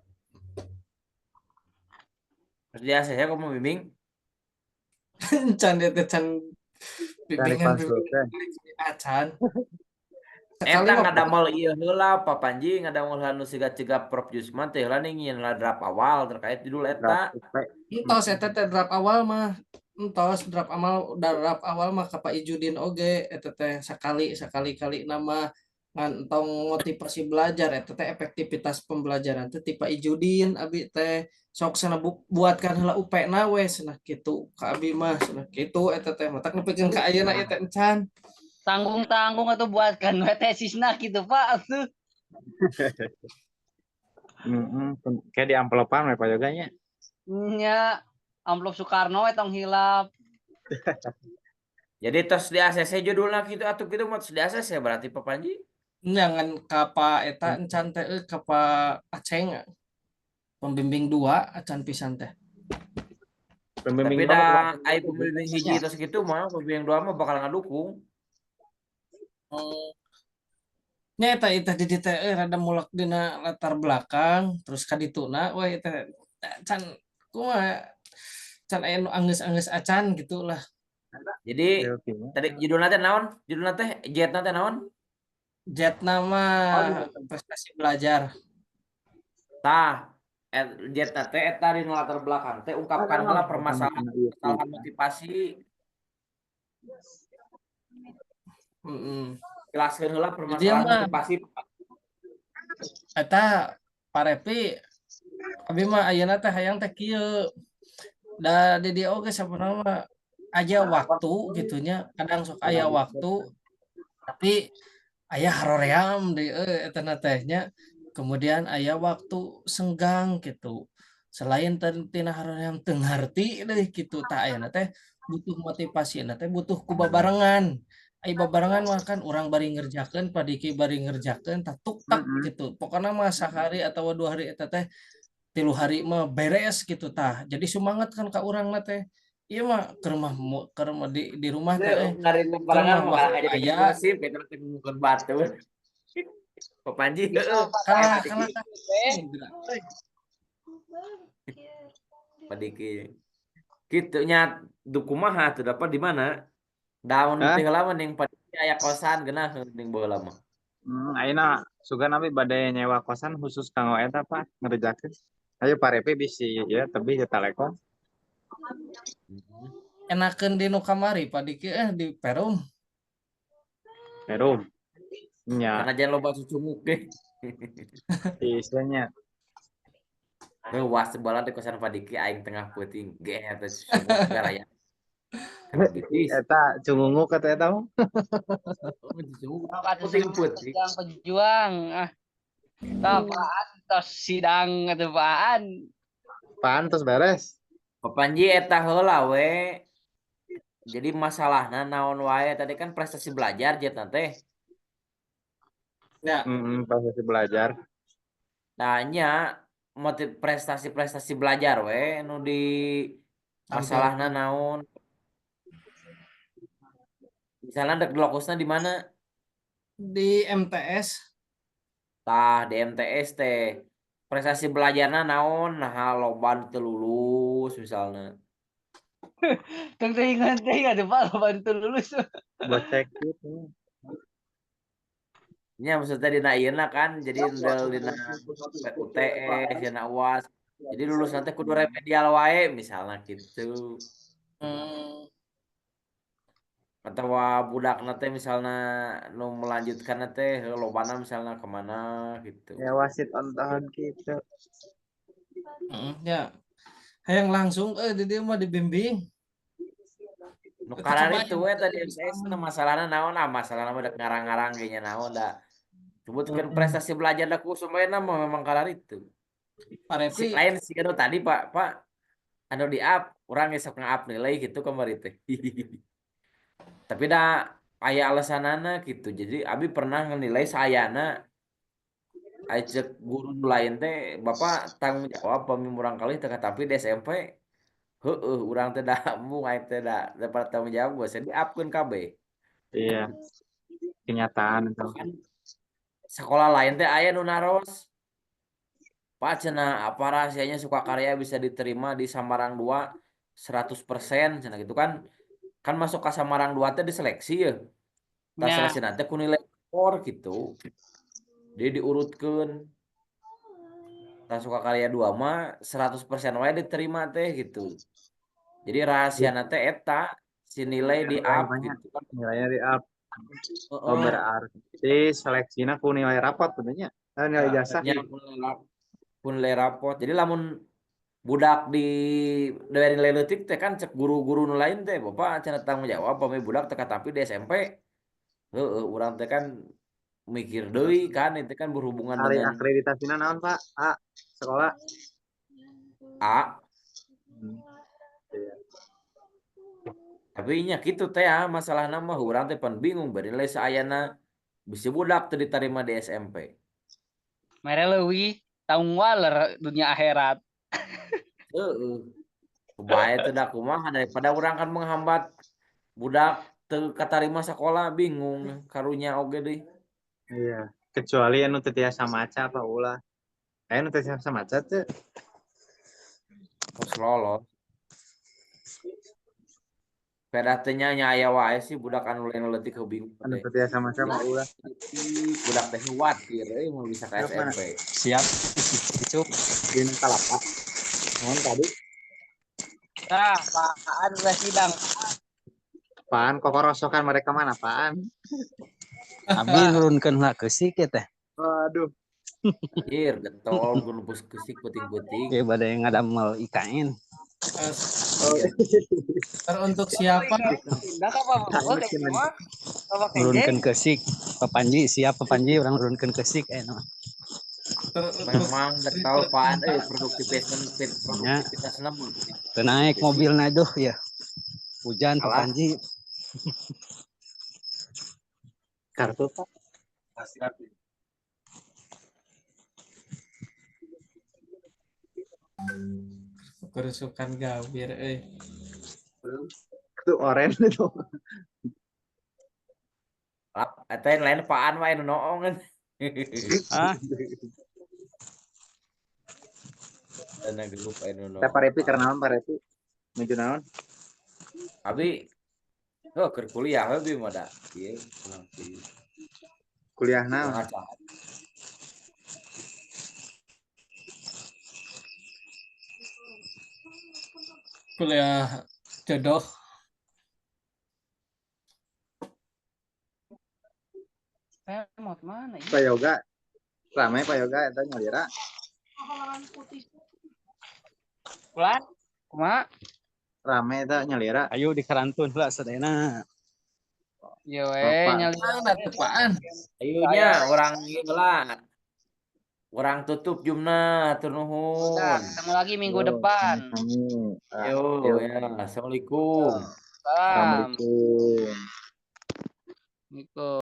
Kerja saya kok mau bimbing? Can dia can bimbingan acan. Eta ngadamel ieu heula Pak Panji ngadamel anu siga-siga Prof Jusman teh heula ning nyieun draft awal terkait judul eta. Entos eta teh draft awal mah. Entos draft awal mah ka Pak Ijudin oge eta teh sakali nama ngan entong motivasi belajar eta teh efektivitas pembelajaran teh ti Pak Ijudin abi teh sok sana buatkan heula UP-na we cenah kitu ka abi mah cenah kitu eta teh matak nepikeun ka ayeuna ieu teh encan. Tanggung atau buatkan tesisna gitu Pak atuh. Kayak di amplopan we Pak Yoga nya. Nya amplop Soekarno tong hilap. Jadi tos di ACC judulna kitu atuh kitu mah di ACC berarti Pak Panji. Jangan ka Pak eta encan teh ka Pak Aceng. Pembimbing 2 acan pisan teh. Tapi da ai pembimbing hiji tos kitu mah pembimbing 2 mah bakal ngadukung. Nya eta di teh rada mulak dina latar belakang terus ka dituna we teh can kumaha can aya nu anggeus-anggeus acan gitulah. Jadi tadi judulna teh naon? Judulna teh jetna teh naon? Jetna mah prestasi belajar. Tah, jetna teh eta dina latar belakang teh ungkapkan heula permasalahan motivasi. Jelaskeun heula permasalahan motivasi. Eta Pak Repi abi mah ayeuna teh hayang teh kieu. Da di dia oge sabenerna aja waktu gitunya kadang sok aya waktu tapi aya haroream di eta tehnya. Kemudian aya waktu senggang gitu. Selain tina haroream teu ngarti deui kitu tah aya teh butuh motivasi teh butuh ku babarengan. Ai babarengan mah kan urang bari ngerjakeun, Padiki bari ngerjakeun, tak tuk tak gitu. Pokoknya mah sehari atau 2 hari eta teh 3 hari mah beres gitu tah. Jadi semangat kan ka urang teh. Iya mah ke rumah di rumah teh Ngari ke barengan rumah mah waktu jadi aya gosip kita teh ngumpulkeun batu. Pak Panji heeh. kalah Padiki. kalah Padiki. Kitu nya kumaha teu dapat di mana? Daun Hah? teh heula mah ning Padiki aya kosan geunah ning baheula mah. Ayeuna sugan abi bade nyewa kosan khusus kanggo eta Pak ngerjakeun. Ayo Pak Repi bisi ya tebih ya Telekom. enakeun di nu kamari Padiki di Perum. Perum. Nya Karena jangan loba cucunguk deh. isanya Wah sebalan di kosan Padiki aing tengah peuting ge eta cucunguk garaya. Ditis. eta cungunguk kata eta mah. Cucunguk Kata peuting peuting. pejuang. Apaan tos sidang atau apaan? Pantes beres. Papanji eta heula we. Jadi masalahna naon wae tadi kan prestasi belajar jet teh. Ya, Prestasi belajar. Tanya motif prestasi-prestasi belajar we nu di masalahna naon. Misalnya dek lokusna di mana? di MTS. Tah di MTS teh. Prestasi belajarna naon? Nah loba teu lulus misalnya. Teng ingat teh ada Pak bantu lulus. Bocek gitu. Nya maksudnya dina ieu kan jadi ndel dina UTS dina UAS. Jadi lulus nanti kudu remedial wae misalnya gitu. Atau budak nate misalnya nu melanjutkan nate lobana misalnya kemana gitu. Ya wasit on tahun gitu. Ya. Hayang langsung di dia mah dibimbing. Nu karar itu we tadi MTS masalahna naon masalahna mah ngarang-ngarang ge nya naon da. Sebutkeun prestasi belajar da ku sumpahna mah memang karar itu. Pak Repi Lain si anu tadi Pak anu di up urang geus sok nge-up nilai gitu kemarin teh. Tapi dah aya alasanana gitu. Jadi abi pernah ngenilai sayana ajak guru lain teh Bapak tanggung jawab pamimurang kali teh tapi di SMP heueuh urang teh da mung aing teh da dapat tanggung jawab gua saya di-upkeun kabeh. Iya. Kenyataan itu. Sekolah lain teh aya nu naros. Pak cenah apa rahasianya Sukakarya bisa diterima di Samarang 2 100% cenah gitu kan. Kan masuk ke Samarang 2 teh diseleksi ya. Tas Ya. seleksi nanti ku nilai skor gitu. Dia diurutkeun. Tas Sukakarya 2 mah 100% wae diterima teh gitu. Jadi rahasia nanti eta si nilai di up gitu kan. Nilainya di up. Oh berarti seleksinya ku nilai rapot tentunya. Nilai jasa. Pun nilai rapot. Jadi lamun budak di dari nilai leutik teh kan cek guru-guru nu lain teh Bapak cenah tanggung jawab pame budak teka tapi di SMP heueuh urang teh kan mikir deui kan itu kan berhubungan Hari dengan akreditasina naon Pak? A sekolah. A. Tapi nya kitu teh masalahna mah urang teh pan bingung bari nilai saayana bisi budak teu diterima di SMP. Mere leuwih taung waler dunia akhirat. Heeh. Kebae teh da kumaha daripada urang kan menghambat budak teu katarima sekolah bingung karunya oge deui. Iya, kecuali anu teu tiasa maca apa ulah. Anu teu tiasa maca teh. Terus lolos. Peda teh nya aya wae sih budak anu lain leutik bingung Anu teh. teu tiasa maca mah ulah. Budak teh khawatir mau bisa ke SMP. Siap. Cuk. Dina kalapa. Mohon tadi. Nah, apaan udah sidang? Apaan kok rosokan mereka mana apaan? Abi nurunkeun lah keusik ya teh. Waduh. Anjir, getol gue lupus kesik puting-puting. Oke, badai ngadamel IKN. Eh, Oh, untuk siapa? Pindah ke Pak Bobo Ayo, kayak cuman. mah. Bapak Nurunkan Kenjeng. ke sik. Pak Panji, siap Pak Panji orang nurunkan ke sik no. Untuk Memang ketalpaan produktivitas namun Naik mobilnya aduh ya. Hujan Pak Alah. Panji. Kartu Pak. kerusukan gawir Itu oren itu. Eta yang lain paan mah anu noong kan. Ah, Dana grup anu noong. Kita Pak Repi karena Pak Repi. Menuju naon? Abi keur kuliah abi mah da. Ieu Kuliah naon? kuliah jodoh. Saya mau kemana ini? Pak Yoga. Ramai Pak Yoga eta nyalira. Pulang? Kumaha? Ramai eta nyalira. ayo di karantun lah sadayana. Yo Bapak. nyali. Mana tepaan? Ayunya orang ieu lah. Orang tutup jumna tur Udah, nuhun. ketemu lagi minggu Yo, depan. Amin. Yo Yo. ya, assalamualaikum. Salam. Assalamualaikum. Assalamualaikum.